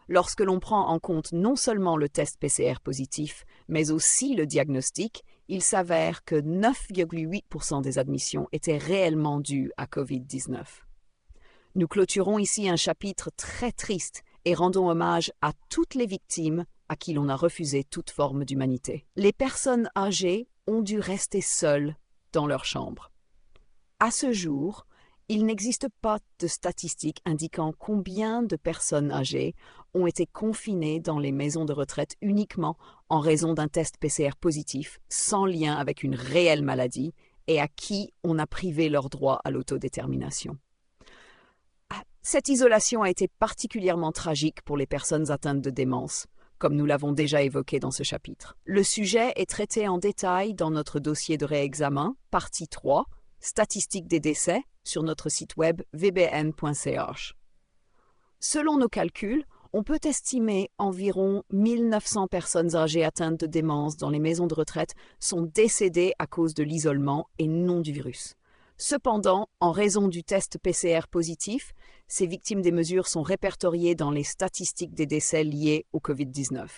Lorsque l'on prend en compte non seulement le test PCR positif, mais aussi le diagnostic, il s'avère que 9,8% des admissions étaient réellement dues à Covid-19. Nous clôturons ici un chapitre très triste et rendons hommage à toutes les victimes à qui l'on a refusé toute forme d'humanité. Les personnes âgées ont dû rester seules dans leur chambre. À ce jour, il n'existe pas de statistiques indiquant combien de personnes âgées ont été confinées dans les maisons de retraite uniquement en raison d'un test PCR positif sans lien avec une réelle maladie et à qui on a privé leur droit à l'autodétermination. Cette isolation a été particulièrement tragique pour les personnes atteintes de démence, comme nous l'avons déjà évoqué dans ce chapitre. Le sujet est traité en détail dans notre dossier de réexamen, partie 3, statistiques des décès, sur notre site web vbn.ch. Selon nos calculs, on peut estimer environ 1900 personnes âgées atteintes de démence dans les maisons de retraite sont décédées à cause de l'isolement et non du virus. Cependant, en raison du test PCR positif, ces victimes des mesures sont répertoriées dans les statistiques des décès liés au Covid-19.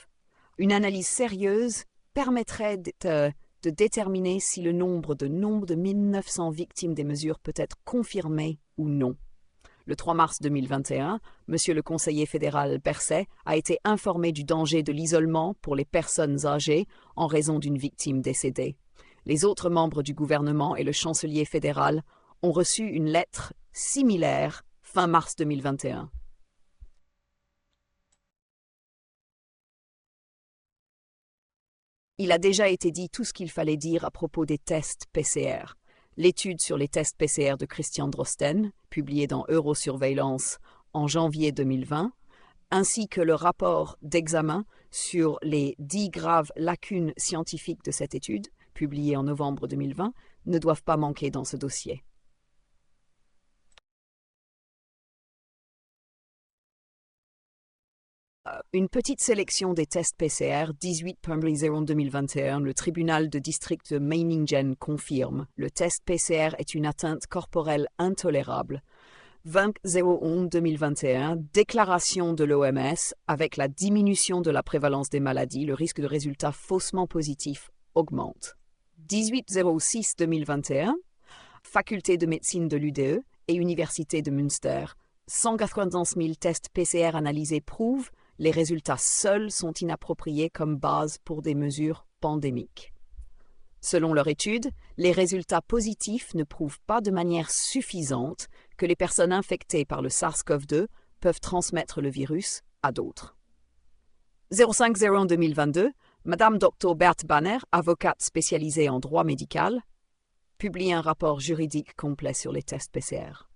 Une analyse sérieuse permettrait de déterminer si le nombre de 1900 victimes des mesures peut être confirmé ou non. Le 3 mars 2021, Monsieur le conseiller fédéral Berset a été informé du danger de l'isolement pour les personnes âgées en raison d'une victime décédée. Les autres membres du gouvernement et le chancelier fédéral ont reçu une lettre similaire fin mars 2021. Il a déjà été dit tout ce qu'il fallait dire à propos des tests PCR. L'étude sur les tests PCR de Christian Drosten, publiée dans Eurosurveillance en janvier 2020, ainsi que le rapport d'examen sur les 10 graves lacunes scientifiques de cette étude, publié en novembre 2020, ne doivent pas manquer dans ce dossier. Une petite sélection des tests PCR 18.0 en 2021, le tribunal de district de Meiningen confirme le test PCR est une atteinte corporelle intolérable. 20.01 2021, déclaration de l'OMS, avec la diminution de la prévalence des maladies, le risque de résultats faussement positifs augmente. 18.06 2021, faculté de médecine de l'UDE et Université de Münster, 191 000 tests PCR analysés prouvent les résultats seuls sont inappropriés comme base pour des mesures pandémiques. Selon leur étude, les résultats positifs ne prouvent pas de manière suffisante que les personnes infectées par le SARS-CoV-2 peuvent transmettre le virus à d'autres. 05-01 2022, Madame Dr Berthe Banner, avocate spécialisée en droit médical, publie un rapport juridique complet sur les tests PCR.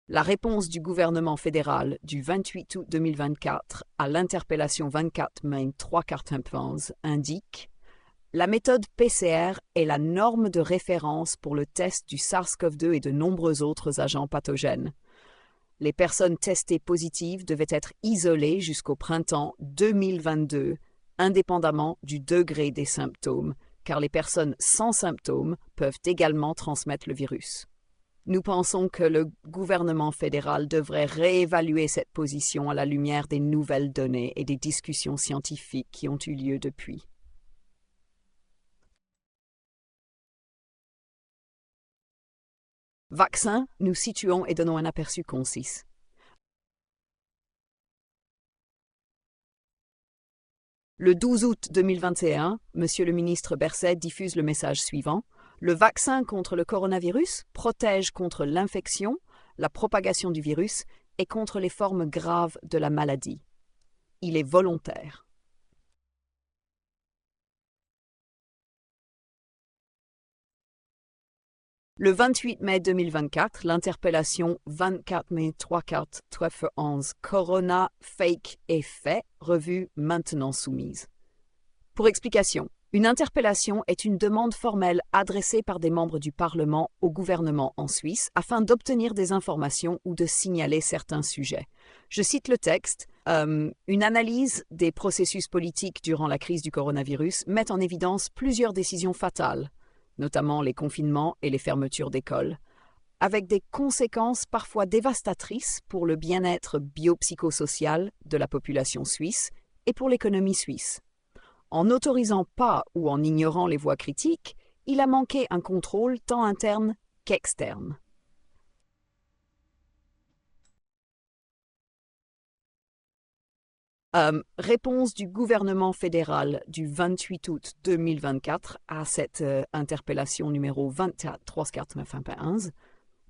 La réponse du gouvernement fédéral du 28 août 2024 à l'interpellation 24 mai 345 indique « La méthode PCR est la norme de référence pour le test du SARS-CoV-2 et de nombreux autres agents pathogènes. Les personnes testées positives devaient être isolées jusqu'au printemps 2022, indépendamment du degré des symptômes, car les personnes sans symptômes peuvent également transmettre le virus. » Nous pensons que le gouvernement fédéral devrait réévaluer cette position à la lumière des nouvelles données et des discussions scientifiques qui ont eu lieu depuis. Vaccin, nous situons et donnons un aperçu concis. Le 12 août 2021, Monsieur le ministre Berset diffuse le message suivant. Le vaccin contre le coronavirus protège contre l'infection, la propagation du virus et contre les formes graves de la maladie. Il est volontaire. Le 28 mai 2024, l'interpellation 24 mai 341 Corona, fake et fait, revue maintenant soumise. Pour explication, une interpellation est une demande formelle adressée par des membres du Parlement au gouvernement en Suisse afin d'obtenir des informations ou de signaler certains sujets. Je cite le texte. Une analyse des processus politiques durant la crise du coronavirus met en évidence plusieurs décisions fatales, notamment les confinements et les fermetures d'écoles, avec des conséquences parfois dévastatrices pour le bien-être biopsychosocial de la population suisse et pour l'économie suisse. En n'autorisant pas ou en ignorant les voix critiques, il a manqué un contrôle tant interne qu'externe. Réponse du gouvernement fédéral du 28 août 2024 à cette interpellation numéro 24.341.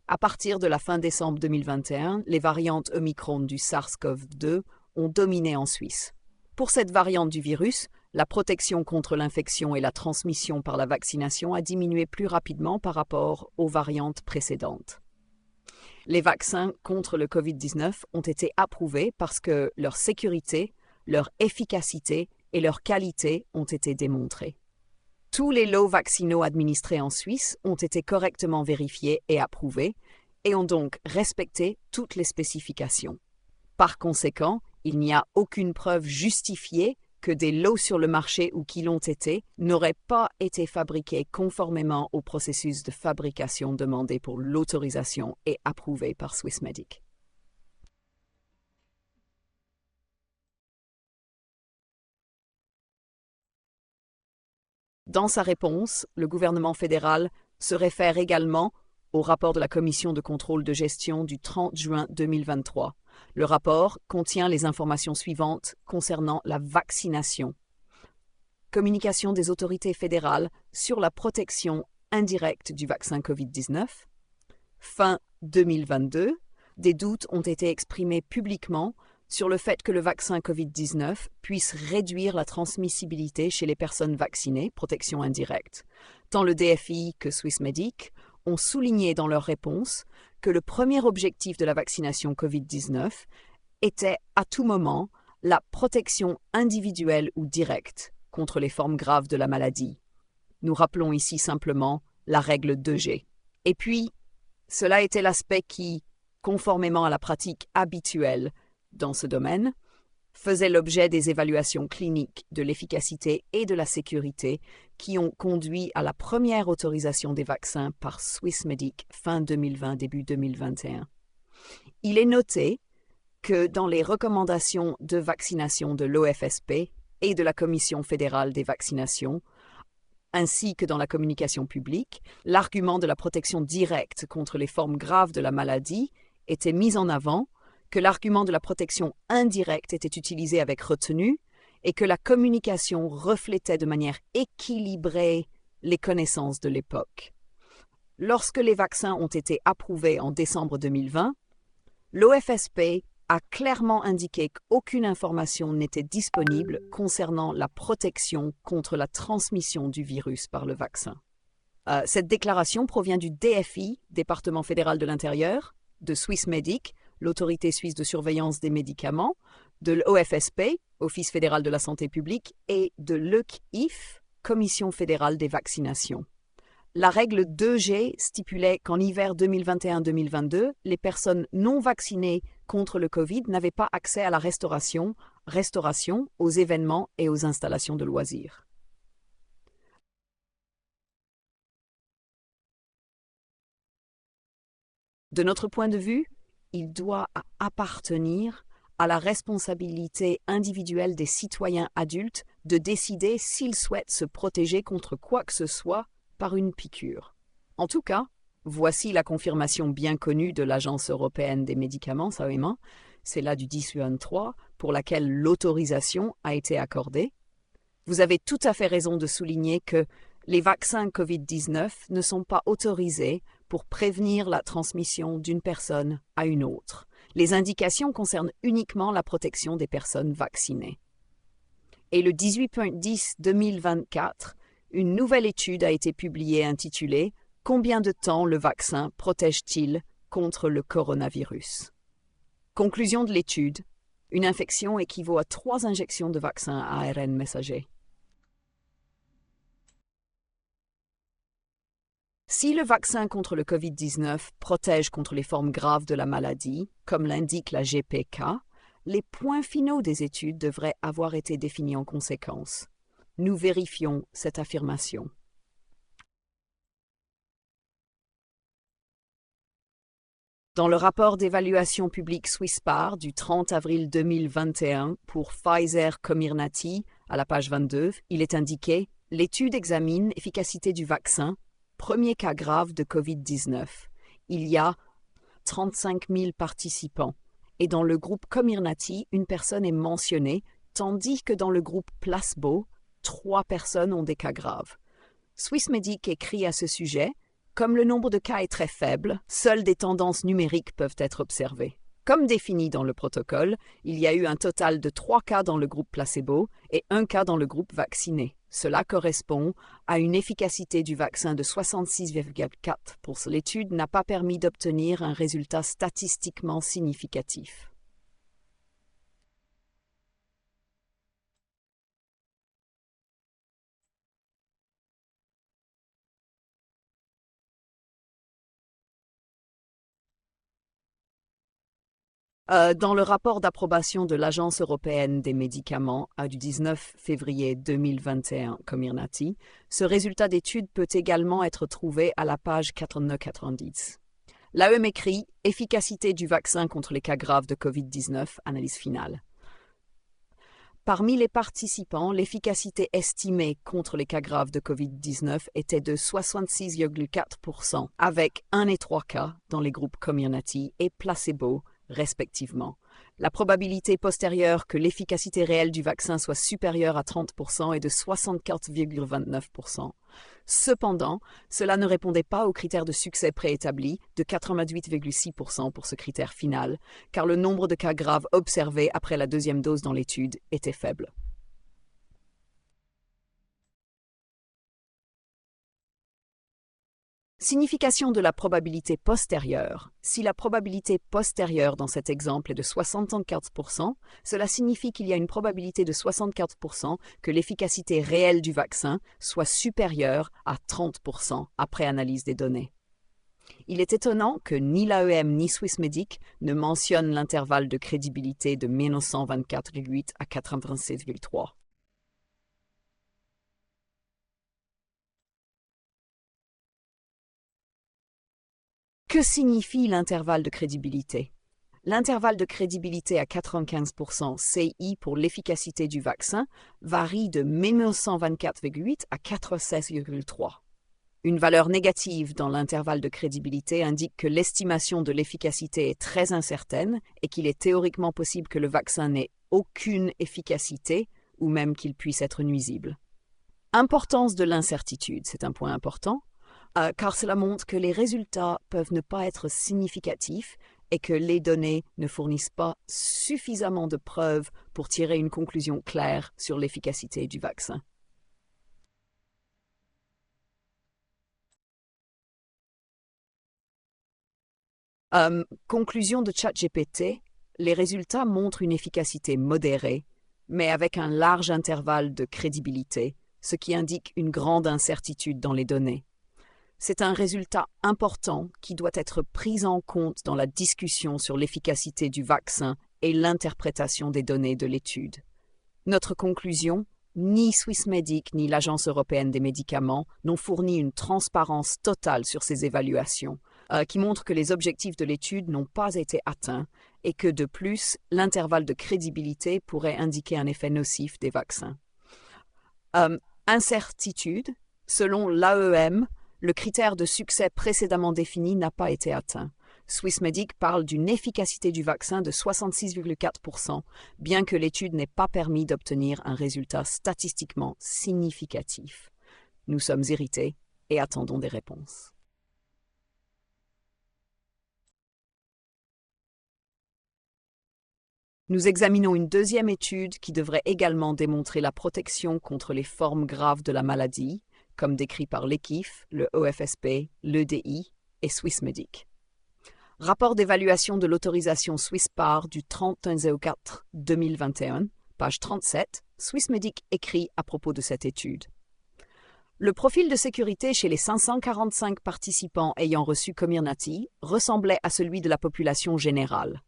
À partir de la fin décembre 2021, les variantes Omicron du SARS-CoV-2 ont dominé en Suisse. Pour cette variante du virus, la protection contre l'infection et la transmission par la vaccination a diminué plus rapidement par rapport aux variantes précédentes. Les vaccins contre le Covid-19 ont été approuvés parce que leur sécurité, leur efficacité et leur qualité ont été démontrées. Tous les lots vaccinaux administrés en Suisse ont été correctement vérifiés et approuvés et ont donc respecté toutes les spécifications. Par conséquent, il n'y a aucune preuve justifiée que des lots sur le marché ou qui l'ont été n'auraient pas été fabriqués conformément au processus de fabrication demandé pour l'autorisation et approuvé par Swissmedic. Dans sa réponse, le gouvernement fédéral se réfère également au rapport de la Commission de contrôle de gestion du 30 juin 2023. Le rapport contient les informations suivantes concernant la vaccination. Communication des autorités fédérales sur la protection indirecte du vaccin COVID-19. Fin 2022, des doutes ont été exprimés publiquement sur le fait que le vaccin COVID-19 puisse réduire la transmissibilité chez les personnes vaccinées, protection indirecte. Tant le DFI que Swissmedic ont souligné dans leur réponse que le premier objectif de la vaccination COVID-19 était à tout moment la protection individuelle ou directe contre les formes graves de la maladie. Nous rappelons ici simplement la règle 2G. Et puis, cela était l'aspect qui, conformément à la pratique habituelle dans ce domaine, faisait l'objet des évaluations cliniques de l'efficacité et de la sécurité qui ont conduit à la première autorisation des vaccins par Swissmedic fin 2020, début 2021. Il est noté que dans les recommandations de vaccination de l'OFSP et de la Commission fédérale des vaccinations, ainsi que dans la communication publique, l'argument de la protection directe contre les formes graves de la maladie était mis en avant, que l'argument de la protection indirecte était utilisé avec retenue et que la communication reflétait de manière équilibrée les connaissances de l'époque. Lorsque les vaccins ont été approuvés en décembre 2020, l'OFSP a clairement indiqué qu'aucune information n'était disponible concernant la protection contre la transmission du virus par le vaccin. Cette déclaration provient du DFI, Département fédéral de l'Intérieur, de Swissmedic, l'autorité suisse de surveillance des médicaments, de l'OFSP, Office fédéral de la santé publique, et de l'ECIF, Commission fédérale des vaccinations. La règle 2G stipulait qu'en hiver 2021-2022, les personnes non vaccinées contre le Covid n'avaient pas accès à la restauration, aux événements et aux installations de loisirs. De notre point de vue, il doit appartenir à la responsabilité individuelle des citoyens adultes de décider s'ils souhaitent se protéger contre quoi que ce soit par une piqûre. En tout cas, voici la confirmation bien connue de l'Agence européenne des médicaments, SAEMA, c'est là du 10/23, pour laquelle l'autorisation a été accordée. Vous avez tout à fait raison de souligner que les vaccins COVID-19 ne sont pas autorisés pour prévenir la transmission d'une personne à une autre. Les indications concernent uniquement la protection des personnes vaccinées. Et le 18.10/2024, une nouvelle étude a été publiée intitulée « Combien de temps le vaccin protège-t-il contre le coronavirus ?» Conclusion de l'étude, une infection équivaut à 3 injections de vaccin à ARN messager. Si le vaccin contre le COVID-19 protège contre les formes graves de la maladie, comme l'indique la GPK, les points finaux des études devraient avoir été définis en conséquence. Nous vérifions cette affirmation. Dans le rapport d'évaluation publique Swisspar du 30 avril 2021 pour Pfizer Comirnaty, à la page 22, il est indiqué « L'étude examine l'efficacité du vaccin, premier cas grave de COVID-19. Il y a 35 000 participants. Et dans le groupe Comirnaty, une personne est mentionnée, tandis que dans le groupe placebo, 3 personnes ont des cas graves. Swissmedic écrit à ce sujet « Comme le nombre de cas est très faible, seules des tendances numériques peuvent être observées. Comme défini dans le protocole, il y a eu un total de 3 cas dans le groupe placebo et 1 cas dans le groupe vacciné. Cela correspond à une efficacité du vaccin de 66,4%. L'étude n'a pas permis d'obtenir un résultat statistiquement significatif. Dans le rapport d'approbation de l'Agence européenne des médicaments du 19 février 2021, Comirnaty, ce résultat d'étude peut également être trouvé à la page 89-90. L'AEM écrit « Efficacité du vaccin contre les cas graves de Covid-19, analyse finale ». Parmi les participants, l'efficacité estimée contre les cas graves de Covid-19 était de 66,4%, avec 1 et 3 cas dans les groupes Comirnaty et placebo, respectivement. La probabilité postérieure que l'efficacité réelle du vaccin soit supérieure à 30% est de 64,29%. Cependant, cela ne répondait pas aux critères de succès préétablis de 88,6% pour ce critère final, car le nombre de cas graves observés après la deuxième dose dans l'étude était faible. Signification de la probabilité postérieure. Si la probabilité postérieure dans cet exemple est de 74%, cela signifie qu'il y a une probabilité de 64% que l'efficacité réelle du vaccin soit supérieure à 30% après analyse des données. Il est étonnant que ni l'AEM ni Swissmedic ne mentionnent l'intervalle de crédibilité de 1924,8 à 96,3. Que signifie l'intervalle de crédibilité? L'intervalle de crédibilité à 95% CI pour l'efficacité du vaccin varie de 1924,8 à 96,3. Une valeur négative dans l'intervalle de crédibilité indique que l'estimation de l'efficacité est très incertaine et qu'il est théoriquement possible que le vaccin n'ait aucune efficacité ou même qu'il puisse être nuisible. Importance de l'incertitude, c'est un point important, car cela montre que les résultats peuvent ne pas être significatifs et que les données ne fournissent pas suffisamment de preuves pour tirer une conclusion claire sur l'efficacité du vaccin. Conclusion de ChatGPT, les résultats montrent une efficacité modérée, mais avec un large intervalle de crédibilité, ce qui indique une grande incertitude dans les données. C'est un résultat important qui doit être pris en compte dans la discussion sur l'efficacité du vaccin et l'interprétation des données de l'étude. Notre conclusion, ni Swissmedic ni l'Agence européenne des médicaments n'ont fourni une transparence totale sur ces évaluations, qui montrent que les objectifs de l'étude n'ont pas été atteints et que, de plus, l'intervalle de crédibilité pourrait indiquer un effet nocif des vaccins. Incertitude, selon l'AEM, le critère de succès précédemment défini n'a pas été atteint. Swissmedic parle d'une efficacité du vaccin de 66,4%, bien que l'étude n'ait pas permis d'obtenir un résultat statistiquement significatif. Nous sommes irrités et attendons des réponses. Nous examinons une deuxième étude qui devrait également démontrer la protection contre les formes graves de la maladie, comme décrit par l'EQIF, le OFSP, l'EDI et Swissmedic. Rapport d'évaluation de l'autorisation SwissPAR du 31/04/2021, page 37, Swissmedic écrit à propos de cette étude. Le profil de sécurité chez les 545 participants ayant reçu Comirnaty ressemblait à celui de la population générale.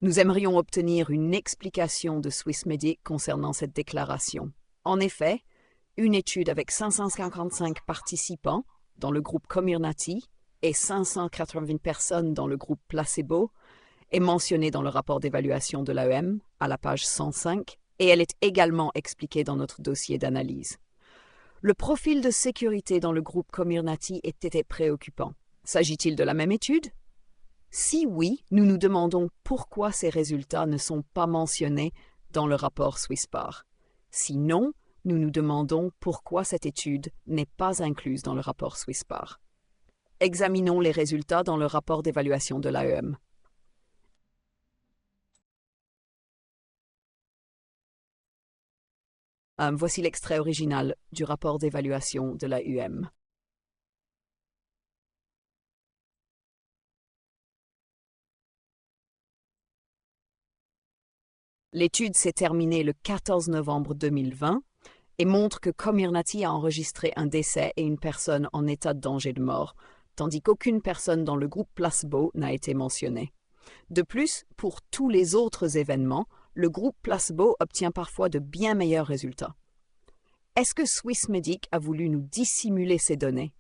Nous aimerions obtenir une explication de Swissmedic concernant cette déclaration. En effet, une étude avec 555 participants dans le groupe Comirnaty et 580 personnes dans le groupe placebo est mentionnée dans le rapport d'évaluation de l'AEM à la page 105 et elle est également expliquée dans notre dossier d'analyse. Le profil de sécurité dans le groupe Comirnaty était préoccupant. S'agit-il de la même étude? Si oui, nous nous demandons pourquoi ces résultats ne sont pas mentionnés dans le rapport SwissPAR. Si non, nous nous demandons pourquoi cette étude n'est pas incluse dans le rapport SwissPAR. Examinons les résultats dans le rapport d'évaluation de l'AEM. Voici l'extrait original du rapport d'évaluation de l'AEM. L'étude s'est terminée le 14 novembre 2020 et montre que Comirnaty a enregistré un décès et une personne en état de danger de mort, tandis qu'aucune personne dans le groupe placebo n'a été mentionnée. De plus, pour tous les autres événements, le groupe placebo obtient parfois de bien meilleurs résultats. Est-ce que Swissmedic a voulu nous dissimuler ces données?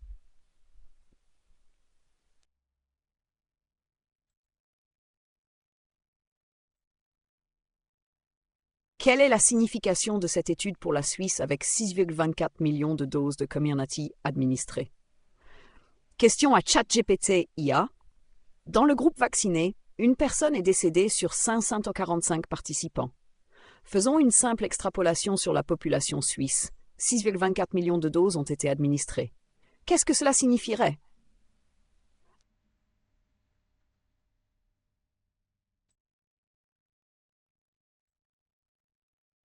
Quelle est la signification de cette étude pour la Suisse avec 6,24 millions de doses de Comirnaty administrées? Question à ChatGPT IA. Dans le groupe vacciné, une personne est décédée sur 545 participants. Faisons une simple extrapolation sur la population suisse. 6,24 millions de doses ont été administrées. Qu'est-ce que cela signifierait?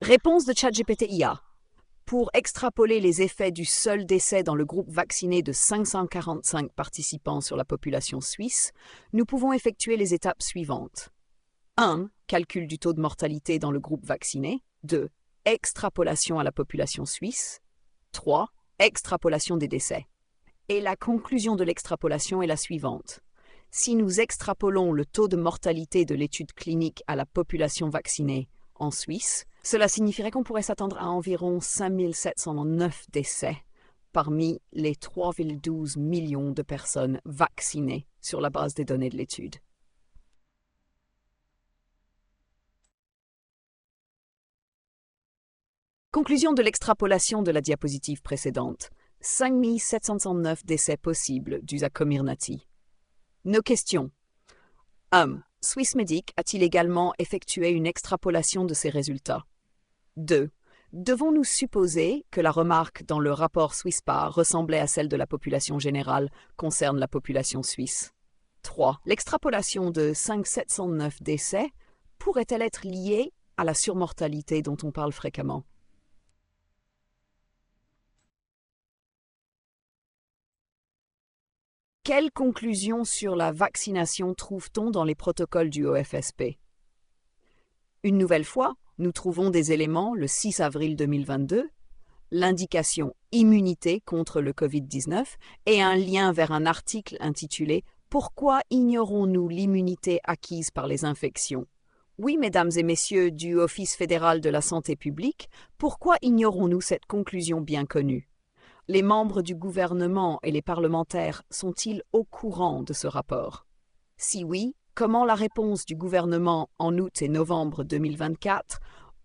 Réponse de ChatGPT IA. Pour extrapoler les effets du seul décès dans le groupe vacciné de 545 participants sur la population suisse, nous pouvons effectuer les étapes suivantes. 1. Calcul du taux de mortalité dans le groupe vacciné. 2. Extrapolation à la population suisse. 3. Extrapolation des décès. Et la conclusion de l'extrapolation est la suivante. Si nous extrapolons le taux de mortalité de l'étude clinique à la population vaccinée en Suisse, cela signifierait qu'on pourrait s'attendre à environ 5709 décès parmi les 3,12 millions de personnes vaccinées sur la base des données de l'étude. Conclusion de l'extrapolation de la diapositive précédente. 5709 décès possibles dus à Comirnaty. Nos questions. 1. Swissmedic a-t-il également effectué une extrapolation de ces résultats? 2. Devons-nous supposer que la remarque dans le rapport SwissPar ressemblait à celle de la population générale concerne la population suisse? 3. L'extrapolation de 5709 décès pourrait-elle être liée à la surmortalité dont on parle fréquemment? Quelles conclusions sur la vaccination trouve-t-on dans les protocoles du OFSP? Une nouvelle fois, nous trouvons des éléments le 6 avril 2022, l'indication immunité contre le Covid-19 et un lien vers un article intitulé Pourquoi ignorons-nous l'immunité acquise par les infections? Oui, mesdames et messieurs du Office fédéral de la santé publique, pourquoi ignorons-nous cette conclusion bien connue? Les membres du gouvernement et les parlementaires sont-ils au courant de ce rapport? Si oui, comment la réponse du gouvernement en août et novembre 2024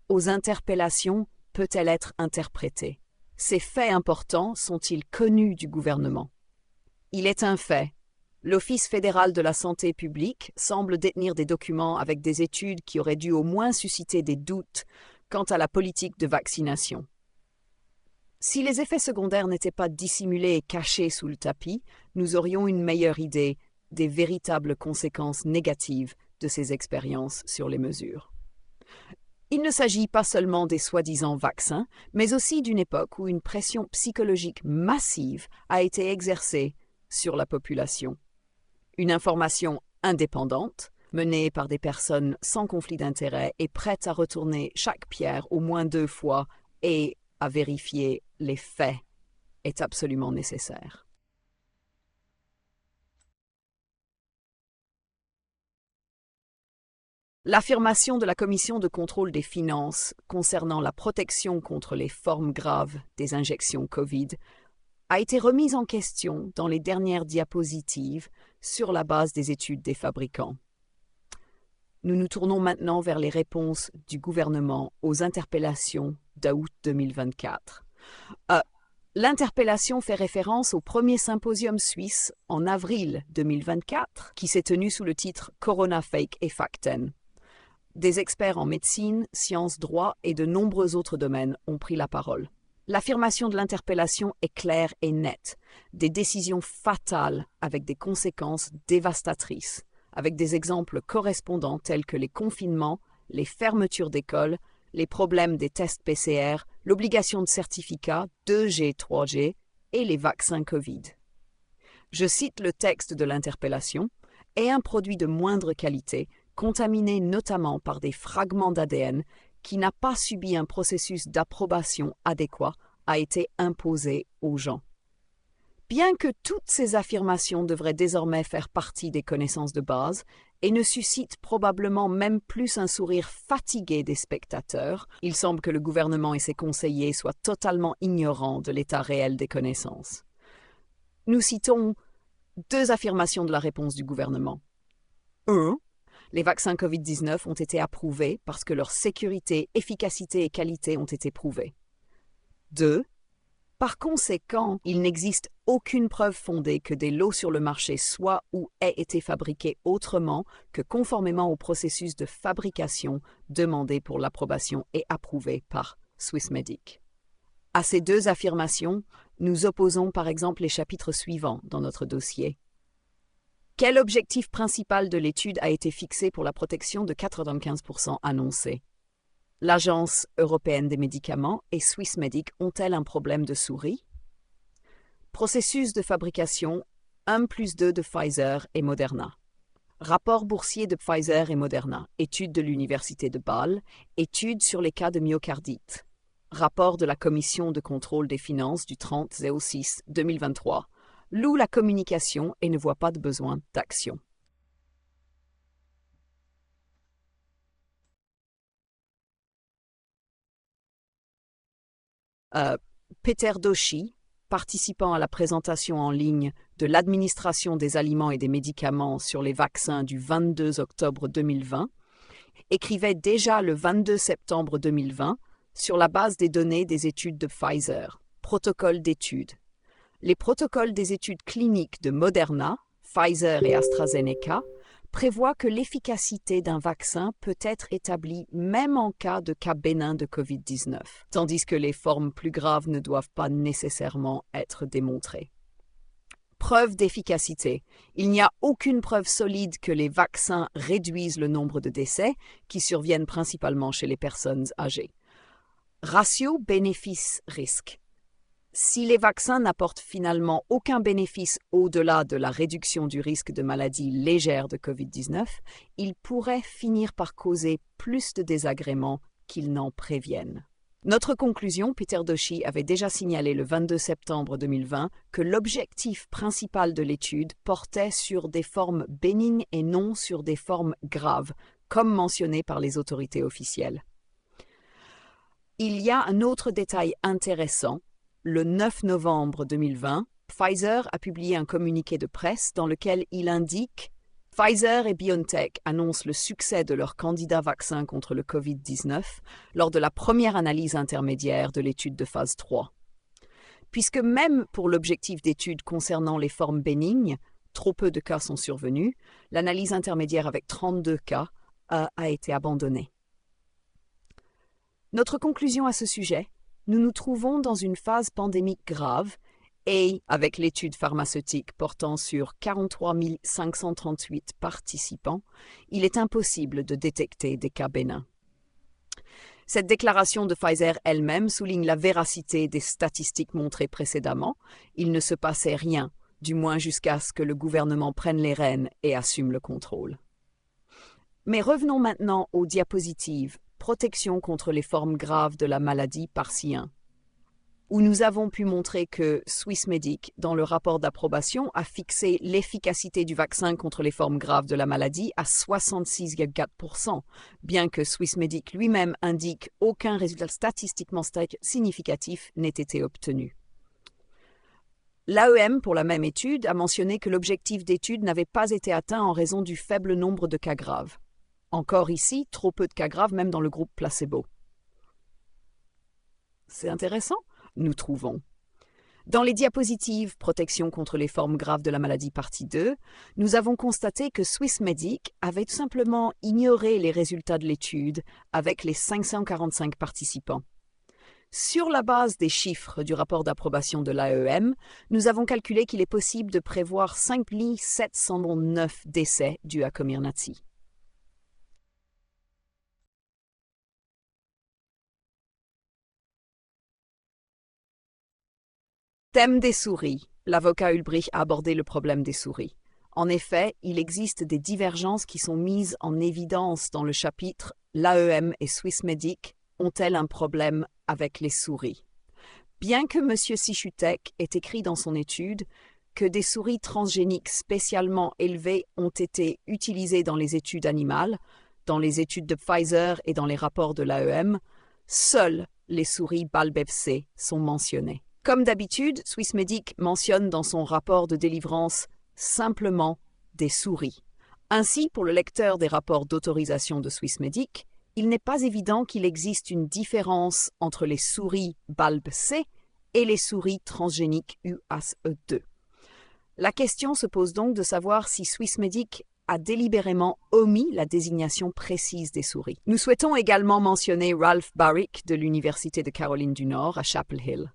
aux interpellations peut-elle être interprétée? Ces faits importants sont-ils connus du gouvernement? Il est un fait. L'Office fédéral de la santé publique semble détenir des documents avec des études qui auraient dû au moins susciter des doutes quant à la politique de vaccination. Si les effets secondaires n'étaient pas dissimulés et cachés sous le tapis, nous aurions une meilleure idée des véritables conséquences négatives de ces expériences sur les mesures. Il ne s'agit pas seulement des soi-disant vaccins, mais aussi d'une époque où une pression psychologique massive a été exercée sur la population. Une information indépendante, menée par des personnes sans conflit d'intérêt et prêtes à retourner chaque pierre au moins 2 fois et à vérifier les faits, est absolument nécessaire. L'affirmation de la Commission de contrôle des finances concernant la protection contre les formes graves des injections Covid a été remise en question dans les dernières diapositives sur la base des études des fabricants. Nous nous tournons maintenant vers les réponses du gouvernement aux interpellations d'août 2024. L'interpellation fait référence au premier symposium suisse en avril 2024 qui s'est tenu sous le titre Corona Fake et Fakten. Des experts en médecine, sciences, droit et de nombreux autres domaines ont pris la parole. L'affirmation de l'interpellation est claire et nette. Des décisions fatales avec des conséquences dévastatrices, avec des exemples correspondants tels que les confinements, les fermetures d'écoles, les problèmes des tests PCR, l'obligation de certificats 2G, 3G et les vaccins Covid. Je cite le texte de l'interpellation « est un produit de moindre qualité, contaminé notamment par des fragments d'ADN qui n'a pas subi un processus d'approbation adéquat, a été imposé aux gens. Bien que toutes ces affirmations devraient désormais faire partie des connaissances de base et ne suscitent probablement même plus un sourire fatigué des spectateurs, il semble que le gouvernement et ses conseillers soient totalement ignorants de l'état réel des connaissances. Nous citons 2 affirmations de la réponse du gouvernement. 1. Les vaccins COVID-19 ont été approuvés parce que leur sécurité, efficacité et qualité ont été prouvées. 2. Par conséquent, il n'existe aucune preuve fondée que des lots sur le marché soient ou aient été fabriqués autrement que conformément au processus de fabrication demandé pour l'approbation et approuvé par Swissmedic. À ces 2 affirmations, nous opposons par exemple les chapitres suivants dans notre dossier. Quel objectif principal de l'étude a été fixé pour la protection de 95% annoncés? L'Agence européenne des médicaments et Swissmedic ont-elles un problème de souris? Processus de fabrication 1+2 de Pfizer et Moderna. Rapport boursier de Pfizer et Moderna. Étude de l'Université de Bâle. Étude sur les cas de myocardite. Rapport de la Commission de contrôle des finances du 30/06/2023. Loue la communication et ne voit pas de besoin d'action. Peter Doshi, participant à la présentation en ligne de l'administration des aliments et des médicaments sur les vaccins du 22 octobre 2020, écrivait déjà le 22 septembre 2020 sur la base des données des études de Pfizer, protocole d'études. Les protocoles des études cliniques de Moderna, Pfizer et AstraZeneca prévoient que l'efficacité d'un vaccin peut être établie même en cas bénin de COVID-19, tandis que les formes plus graves ne doivent pas nécessairement être démontrées. Preuve d'efficacité. Il n'y a aucune preuve solide que les vaccins réduisent le nombre de décès, qui surviennent principalement chez les personnes âgées. Ratio bénéfice-risque. Si les vaccins n'apportent finalement aucun bénéfice au-delà de la réduction du risque de maladie légère de COVID-19, ils pourraient finir par causer plus de désagréments qu'ils n'en préviennent. Notre conclusion, Peter Doshi avait déjà signalé le 22 septembre 2020 que l'objectif principal de l'étude portait sur des formes bénignes et non sur des formes graves, comme mentionné par les autorités officielles. Il y a un autre détail intéressant. Le 9 novembre 2020, Pfizer a publié un communiqué de presse dans lequel il indique « Pfizer et BioNTech annoncent le succès de leur candidat vaccin contre le COVID-19 lors de la première analyse intermédiaire de l'étude de phase 3. » Puisque même pour l'objectif d'étude concernant les formes bénignes, trop peu de cas sont survenus, l'analyse intermédiaire avec 32 cas a été abandonnée. Notre conclusion à ce sujet, nous nous trouvons dans une phase pandémique grave et, avec l'étude pharmaceutique portant sur 43 538 participants, il est impossible de détecter des cas bénins. Cette déclaration de Pfizer elle-même souligne la véracité des statistiques montrées précédemment. Il ne se passait rien, du moins jusqu'à ce que le gouvernement prenne les rênes et assume le contrôle. Mais revenons maintenant aux diapositives protection contre les formes graves de la maladie par C1, où nous avons pu montrer que Swissmedic, dans le rapport d'approbation, a fixé l'efficacité du vaccin contre les formes graves de la maladie à 66,4%, bien que Swissmedic lui-même indique aucun résultat statistiquement significatif n'ait été obtenu. L'AEM, pour la même étude, a mentionné que l'objectif d'étude n'avait pas été atteint en raison du faible nombre de cas graves. Encore ici, trop peu de cas graves même dans le groupe placebo. C'est intéressant, nous trouvons. Dans les diapositives Protection contre les formes graves de la maladie partie 2, nous avons constaté que Swissmedic avait tout simplement ignoré les résultats de l'étude avec les 545 participants. Sur la base des chiffres du rapport d'approbation de l'AEM, nous avons calculé qu'il est possible de prévoir 5 709 décès dus à Comirnaty. Thème des souris. L'avocat Ulbrich a abordé le problème des souris. En effet, il existe des divergences qui sont mises en évidence dans le chapitre « L'AEM et Swissmedic ont-elles un problème avec les souris? Bien que M. Cichutek ait écrit dans son étude que des souris transgéniques spécialement élevées ont été utilisées dans les études animales, dans les études de Pfizer et dans les rapports de l'AEM, seules les souris BALB/FC sont mentionnées. Comme d'habitude, Swissmedic mentionne dans son rapport de délivrance simplement des souris. Ainsi, pour le lecteur des rapports d'autorisation de Swissmedic, il n'est pas évident qu'il existe une différence entre les souris BALB/C et les souris transgéniques UASE2. La question se pose donc de savoir si Swissmedic a délibérément omis la désignation précise des souris. Nous souhaitons également mentionner Ralph Baric de l'Université de Caroline du Nord à Chapel Hill.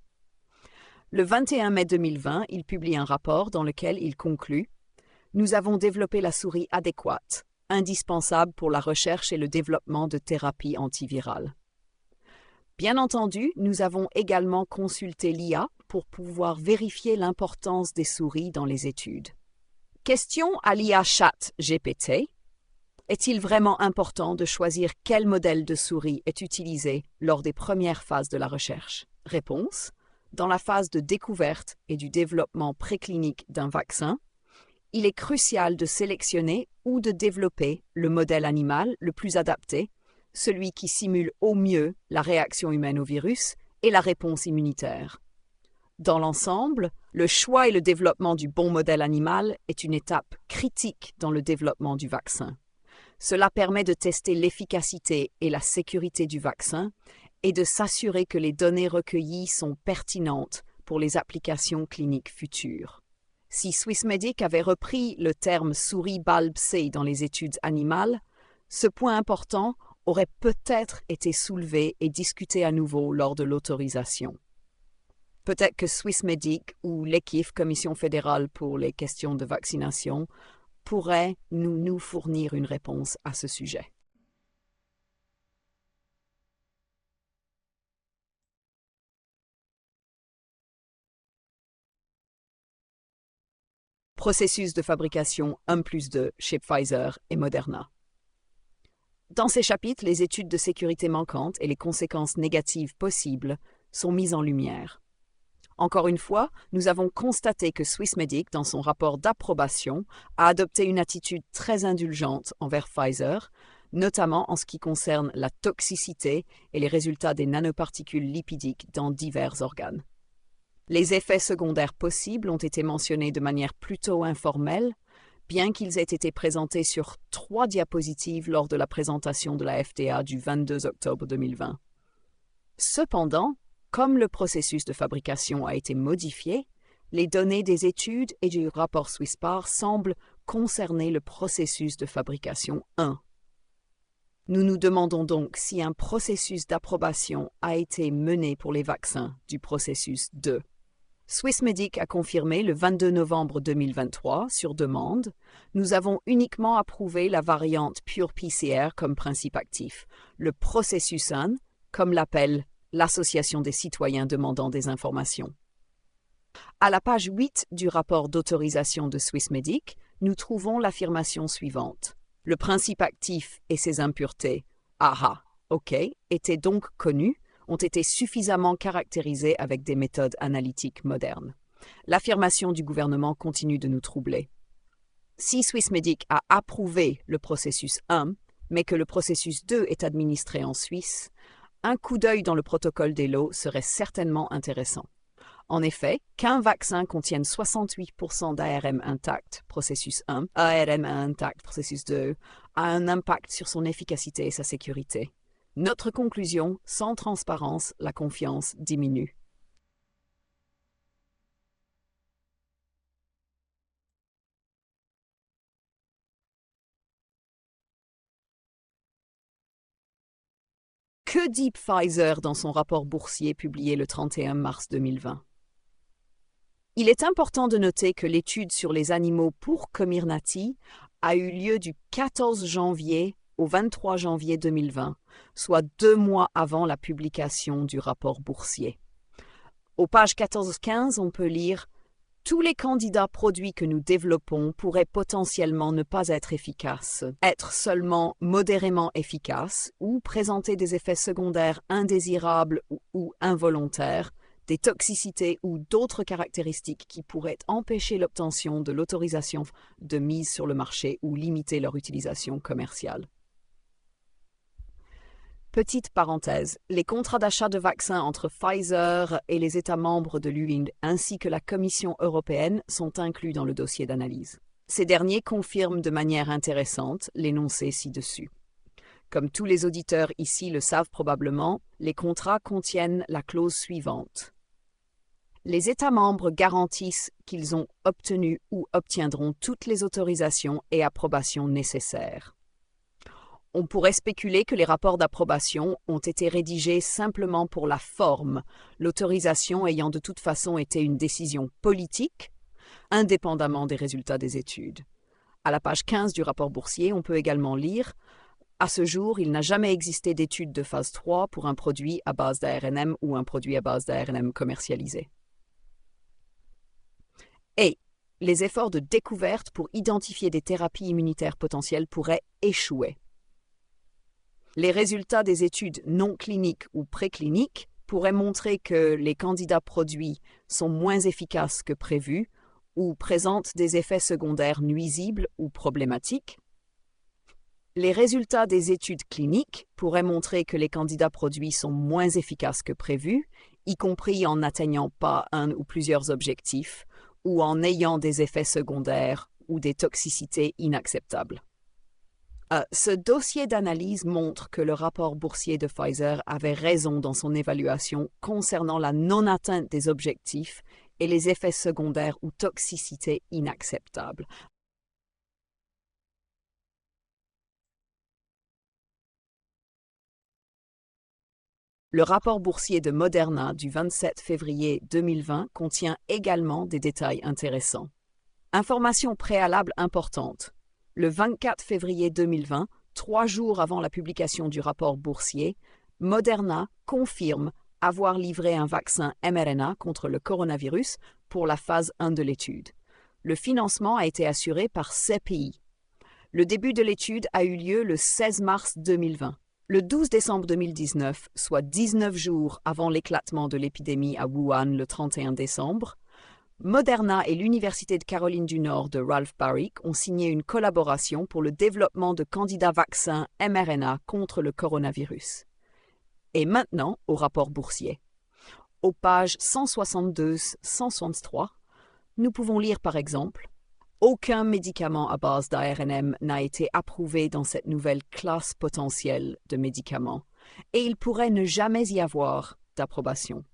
Le 21 mai 2020, il publie un rapport dans lequel il conclut « Nous avons développé la souris adéquate, indispensable pour la recherche et le développement de thérapies antivirales. » Bien entendu, nous avons également consulté l'IA pour pouvoir vérifier l'importance des souris dans les études. Question à l'IA ChatGPT. Est-il vraiment important de choisir quel modèle de souris est utilisé lors des premières phases de la recherche? Réponse. Dans la phase de découverte et du développement préclinique d'un vaccin, il est crucial de sélectionner ou de développer le modèle animal le plus adapté, celui qui simule au mieux la réaction humaine au virus et la réponse immunitaire. Dans l'ensemble, le choix et le développement du bon modèle animal est une étape critique dans le développement du vaccin. Cela permet de tester l'efficacité et la sécurité du vaccin et de s'assurer que les données recueillies sont pertinentes pour les applications cliniques futures. Si Swissmedic avait repris le terme souris BALB/C dans les études animales, ce point important aurait peut-être été soulevé et discuté à nouveau lors de l'autorisation. Peut-être que Swissmedic ou l'EQIF, Commission fédérale pour les questions de vaccination, pourrait nous fournir une réponse à ce sujet. Processus de fabrication 1+2 chez Pfizer et Moderna. Dans ces chapitres, les études de sécurité manquantes et les conséquences négatives possibles sont mises en lumière. Encore une fois, nous avons constaté que Swissmedic, dans son rapport d'approbation, a adopté une attitude très indulgente envers Pfizer, notamment en ce qui concerne la toxicité et les résultats des nanoparticules lipidiques dans divers organes. Les effets secondaires possibles ont été mentionnés de manière plutôt informelle, bien qu'ils aient été présentés sur 3 diapositives lors de la présentation de la FDA du 22 octobre 2020. Cependant, comme le processus de fabrication a été modifié, les données des études et du rapport SwissPar semblent concerner le processus de fabrication 1. Nous nous demandons donc si un processus d'approbation a été mené pour les vaccins du processus 2. Swissmedic a confirmé le 22 novembre 2023, sur demande, nous avons uniquement approuvé la variante Pure PCR comme principe actif, le processus 1, comme l'appelle l'Association des citoyens demandant des informations. À la page 8 du rapport d'autorisation de Swissmedic, nous trouvons l'affirmation suivante. Le principe actif et ses impuretés, étaient donc connus, ont été suffisamment caractérisés avec des méthodes analytiques modernes. L'affirmation du gouvernement continue de nous troubler. Si Swissmedic a approuvé le processus 1, mais que le processus 2 est administré en Suisse, un coup d'œil dans le protocole des lots serait certainement intéressant. En effet, qu'un vaccin contienne 68% d'ARM intact, processus 1, ARM intact, processus 2, a un impact sur son efficacité et sa sécurité. Notre conclusion, sans transparence, la confiance diminue. Que dit Pfizer dans son rapport boursier publié le 31 mars 2020? Il est important de noter que l'étude sur les animaux pour Comirnaty a eu lieu du 14 janvier au 23 janvier 2020, soit 2 mois avant la publication du rapport boursier. Aux pages 14-15, on peut lire Tous les candidats produits que nous développons pourraient potentiellement ne pas être efficaces, être seulement modérément efficaces ou présenter des effets secondaires indésirables ou involontaires, des toxicités ou d'autres caractéristiques qui pourraient empêcher l'obtention de l'autorisation de mise sur le marché ou limiter leur utilisation commerciale. Petite parenthèse, les contrats d'achat de vaccins entre Pfizer et les États membres de l'UE ainsi que la Commission européenne sont inclus dans le dossier d'analyse. Ces derniers confirment de manière intéressante l'énoncé ci-dessus. Comme tous les auditeurs ici le savent probablement, les contrats contiennent la clause suivante. Les États membres garantissent qu'ils ont obtenu ou obtiendront toutes les autorisations et approbations nécessaires. On pourrait spéculer que les rapports d'approbation ont été rédigés simplement pour la forme, l'autorisation ayant de toute façon été une décision politique, indépendamment des résultats des études. À la page 15 du rapport boursier, on peut également lire « À ce jour, il n'a jamais existé d'étude de phase 3 pour un produit à base d'ARNM ou un produit à base d'ARNM commercialisé. » Et les efforts de découverte pour identifier des thérapies immunitaires potentielles pourraient échouer. Les résultats des études non cliniques ou précliniques pourraient montrer que les candidats produits sont moins efficaces que prévu ou présentent des effets secondaires nuisibles ou problématiques. Les résultats des études cliniques pourraient montrer que les candidats produits sont moins efficaces que prévu, y compris en n'atteignant pas un ou plusieurs objectifs ou en ayant des effets secondaires ou des toxicités inacceptables. Ce dossier d'analyse montre que le rapport boursier de Pfizer avait raison dans son évaluation concernant la non-atteinte des objectifs et les effets secondaires ou toxicités inacceptables. Le rapport boursier de Moderna du 27 février 2020 contient également des détails intéressants. Information préalable importante. Le 24 février 2020, 3 jours avant la publication du rapport boursier, Moderna confirme avoir livré un vaccin mRNA contre le coronavirus pour la phase 1 de l'étude. Le financement a été assuré par CEPI. Le début de l'étude a eu lieu le 16 mars 2020. Le 12 décembre 2019, soit 19 jours avant l'éclatement de l'épidémie à Wuhan le 31 décembre, Moderna et l'Université de Caroline du Nord de Ralph Baric ont signé une collaboration pour le développement de candidats vaccins mRNA contre le coronavirus. Et maintenant, au rapport boursier. Aux pages 162-163, nous pouvons lire par exemple « Aucun médicament à base d'ARNM n'a été approuvé dans cette nouvelle classe potentielle de médicaments, et il pourrait ne jamais y avoir d'approbation. »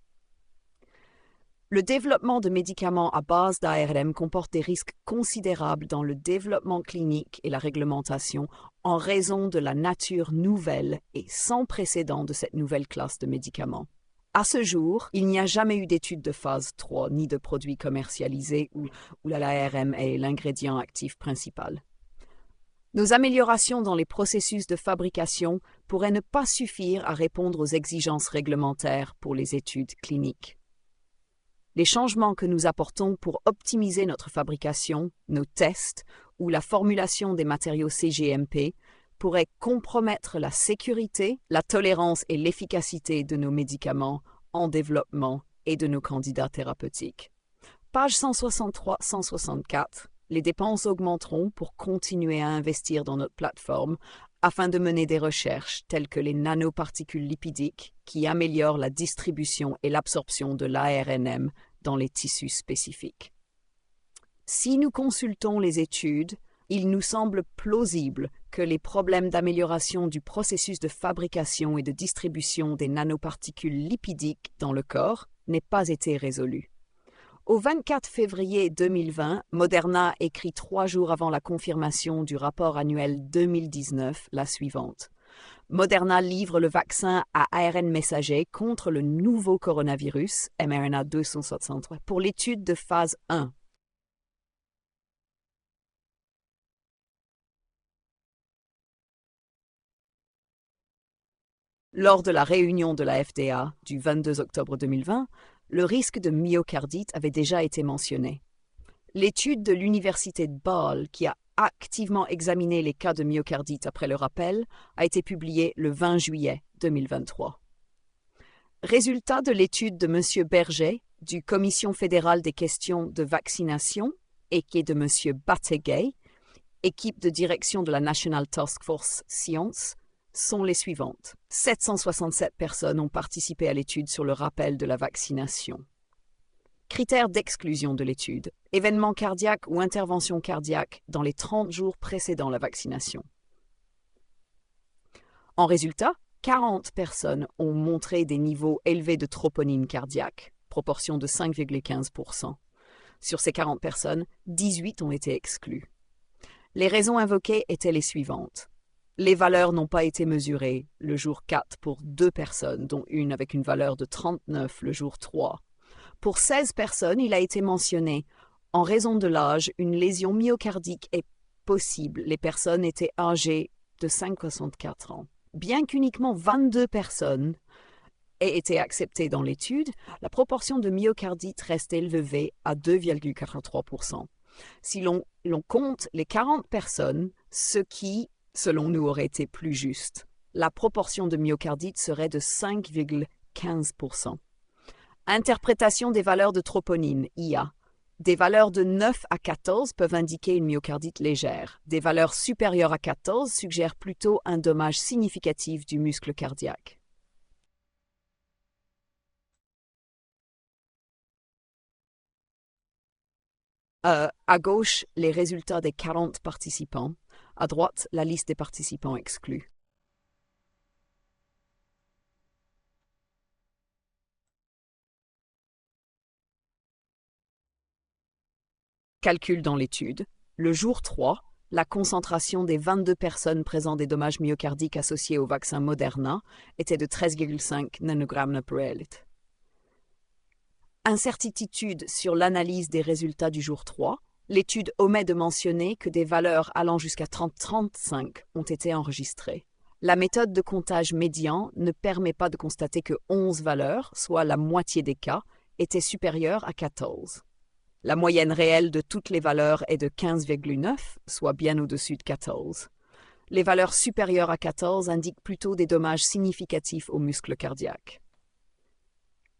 Le développement de médicaments à base d'ARNM comporte des risques considérables dans le développement clinique et la réglementation en raison de la nature nouvelle et sans précédent de cette nouvelle classe de médicaments. À ce jour, il n'y a jamais eu d'études de phase 3 ni de produits commercialisés où l'ARNM est l'ingrédient actif principal. Nos améliorations dans les processus de fabrication pourraient ne pas suffire à répondre aux exigences réglementaires pour les études cliniques. Les changements que nous apportons pour optimiser notre fabrication, nos tests ou la formulation des matériaux cGMP pourraient compromettre la sécurité, la tolérance et l'efficacité de nos médicaments en développement et de nos candidats thérapeutiques. Page 163-164. Les dépenses augmenteront pour continuer à investir dans notre plateforme afin de mener des recherches telles que les nanoparticules lipidiques qui améliorent la distribution et l'absorption de l'ARNM dans les tissus spécifiques. Si nous consultons les études, il nous semble plausible que les problèmes d'amélioration du processus de fabrication et de distribution des nanoparticules lipidiques dans le corps n'aient pas été résolus. Au 24 février 2020, Moderna écrit 3 jours avant la confirmation du rapport annuel 2019 la suivante. Moderna livre le vaccin à ARN messager contre le nouveau coronavirus, mRNA 263, pour l'étude de phase 1. Lors de la réunion de la FDA du 22 octobre 2020, le risque de myocardite avait déjà été mentionné. L'étude de l'Université de Bâle, qui a activement examiné les cas de myocardite après le rappel, a été publiée le 20 juillet 2023. Résultat de l'étude de M. Berger, du Commission fédérale des questions de vaccination, et qui est de M. Bategay, équipe de direction de la National Task Force Science, sont les suivantes. 767 personnes ont participé à l'étude sur le rappel de la vaccination. Critères d'exclusion de l'étude. Événements cardiaques ou interventions cardiaques dans les 30 jours précédant la vaccination. En résultat, 40 personnes ont montré des niveaux élevés de troponine cardiaque, proportion de 5,15%. Sur ces 40 personnes, 18 ont été exclues. Les raisons invoquées étaient les suivantes. Les valeurs n'ont pas été mesurées le jour 4 pour 2 personnes, dont une avec une valeur de 39 le jour 3. Pour 16 personnes, il a été mentionné « En raison de l'âge, une lésion myocardique est possible. Les personnes étaient âgées de 54 ans. » Bien qu'uniquement 22 personnes aient été acceptées dans l'étude, la proportion de myocardite reste élevée à 2,43%. Si l'on compte les 40 personnes, ce qui, selon nous, aurait été plus juste, la proportion de myocardite serait de 5,15%. Interprétation des valeurs de troponine, IA. Des valeurs de 9 à 14 peuvent indiquer une myocardite légère. Des valeurs supérieures à 14 suggèrent plutôt un dommage significatif du muscle cardiaque. À gauche, les résultats des 40 participants. À droite, la liste des participants exclus. Calcul dans l'étude. Le jour 3, la concentration des 22 personnes présentant des dommages myocardiques associés au vaccin Moderna était de 13,5 nanogrammes per millilitre. Incertitude sur l'analyse des résultats du jour 3. L'étude omet de mentionner que des valeurs allant jusqu'à 30-35 ont été enregistrées. La méthode de comptage médian ne permet pas de constater que 11 valeurs, soit la moitié des cas, étaient supérieures à 14. La moyenne réelle de toutes les valeurs est de 15,9, soit bien au-dessus de 14. Les valeurs supérieures à 14 indiquent plutôt des dommages significatifs au muscle cardiaque.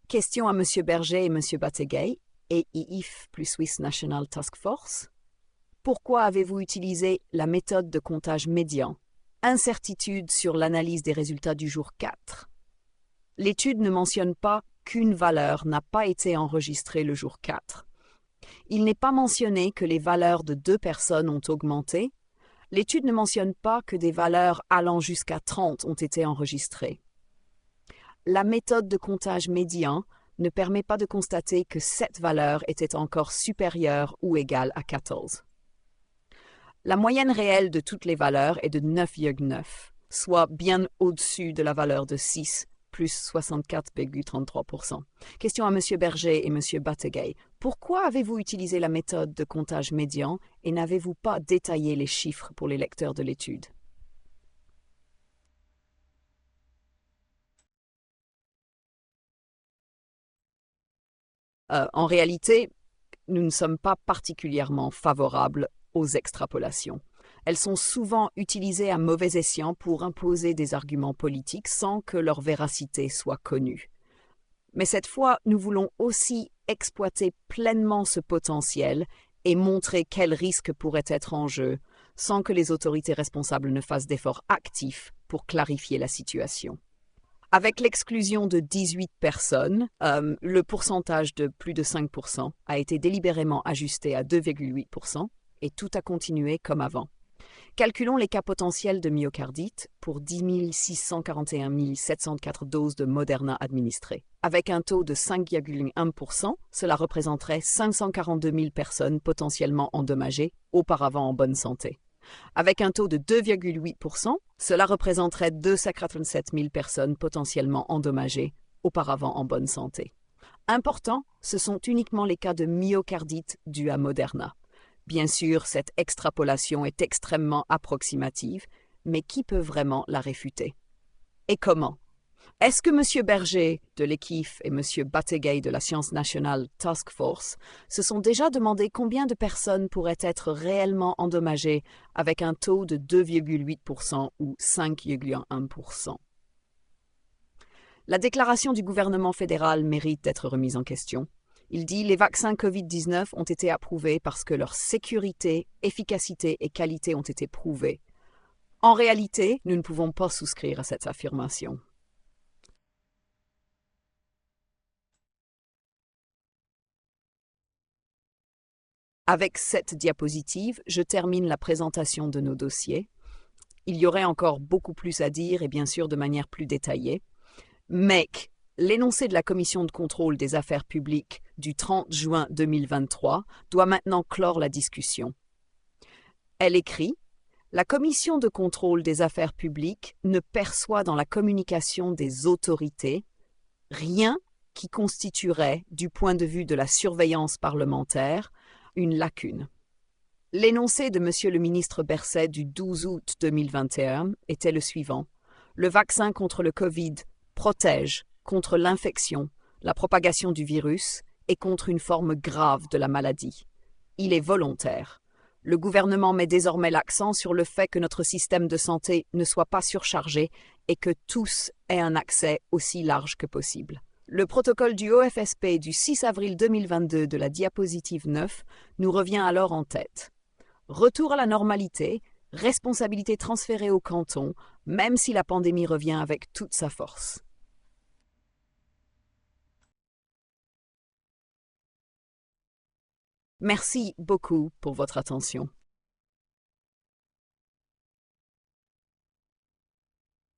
Question à M. Berger et M. Bategay, EIF plus Swiss National Task Force. Pourquoi avez-vous utilisé la méthode de comptage médian? Incertitude sur l'analyse des résultats du jour 4. L'étude ne mentionne pas qu'une valeur n'a pas été enregistrée le jour 4. Il n'est pas mentionné que les valeurs de 2 personnes ont augmenté. L'étude ne mentionne pas que des valeurs allant jusqu'à 30 ont été enregistrées. La méthode de comptage médian ne permet pas de constater que cette valeur était encore supérieure ou égale à 14. La moyenne réelle de toutes les valeurs est de 9,9, soit bien au-dessus de la valeur de 6, plus 64,33%. Question à M. Berger et M. Bategay. Pourquoi avez-vous utilisé la méthode de comptage médian et n'avez-vous pas détaillé les chiffres pour les lecteurs de l'étude? En réalité, nous ne sommes pas particulièrement favorables aux extrapolations. Elles sont souvent utilisées à mauvais escient pour imposer des arguments politiques sans que leur véracité soit connue. Mais cette fois, nous voulons aussi exploiter pleinement ce potentiel et montrer quels risques pourraient être en jeu, sans que les autorités responsables ne fassent d'efforts actifs pour clarifier la situation. Avec l'exclusion de 18 personnes, le pourcentage de plus de 5% a été délibérément ajusté à 2,8% et tout a continué comme avant. Calculons les cas potentiels de myocardite pour 10 641 704 doses de Moderna administrées. Avec un taux de 5,1%, cela représenterait 542 000 personnes potentiellement endommagées, auparavant en bonne santé. Avec un taux de 2,8%, cela représenterait 287 000 personnes potentiellement endommagées, auparavant en bonne santé. Important, ce sont uniquement les cas de myocardite dus à Moderna. Bien sûr, cette extrapolation est extrêmement approximative, mais qui peut vraiment la réfuter? Et comment? Est-ce que M. Berger de l'EQIF et M. Battegay de la Science Nationale Task Force se sont déjà demandé combien de personnes pourraient être réellement endommagées avec un taux de 2,8% ou 5,1%? La déclaration du gouvernement fédéral mérite d'être remise en question. Il dit « Les vaccins Covid-19 ont été approuvés parce que leur sécurité, efficacité et qualité ont été prouvées. » En réalité, nous ne pouvons pas souscrire à cette affirmation. Avec cette diapositive, je termine la présentation de nos dossiers. Il y aurait encore beaucoup plus à dire et bien sûr de manière plus détaillée. Mais l'énoncé de la Commission de contrôle des affaires publiques du 30 juin 2023 doit maintenant clore la discussion. Elle écrit « La Commission de contrôle des affaires publiques ne perçoit dans la communication des autorités rien qui constituerait, du point de vue de la surveillance parlementaire, une lacune. » L'énoncé de M. le ministre Berset du 12 août 2021 était le suivant. Le vaccin contre le Covid protège contre l'infection, la propagation du virus et contre une forme grave de la maladie. Il est volontaire. Le gouvernement met désormais l'accent sur le fait que notre système de santé ne soit pas surchargé et que tous aient un accès aussi large que possible. Le protocole du OFSP du 6 avril 2022 de la diapositive 9 nous revient alors en tête. Retour à la normalité, responsabilité transférée au canton, même si la pandémie revient avec toute sa force. Merci beaucoup pour votre attention.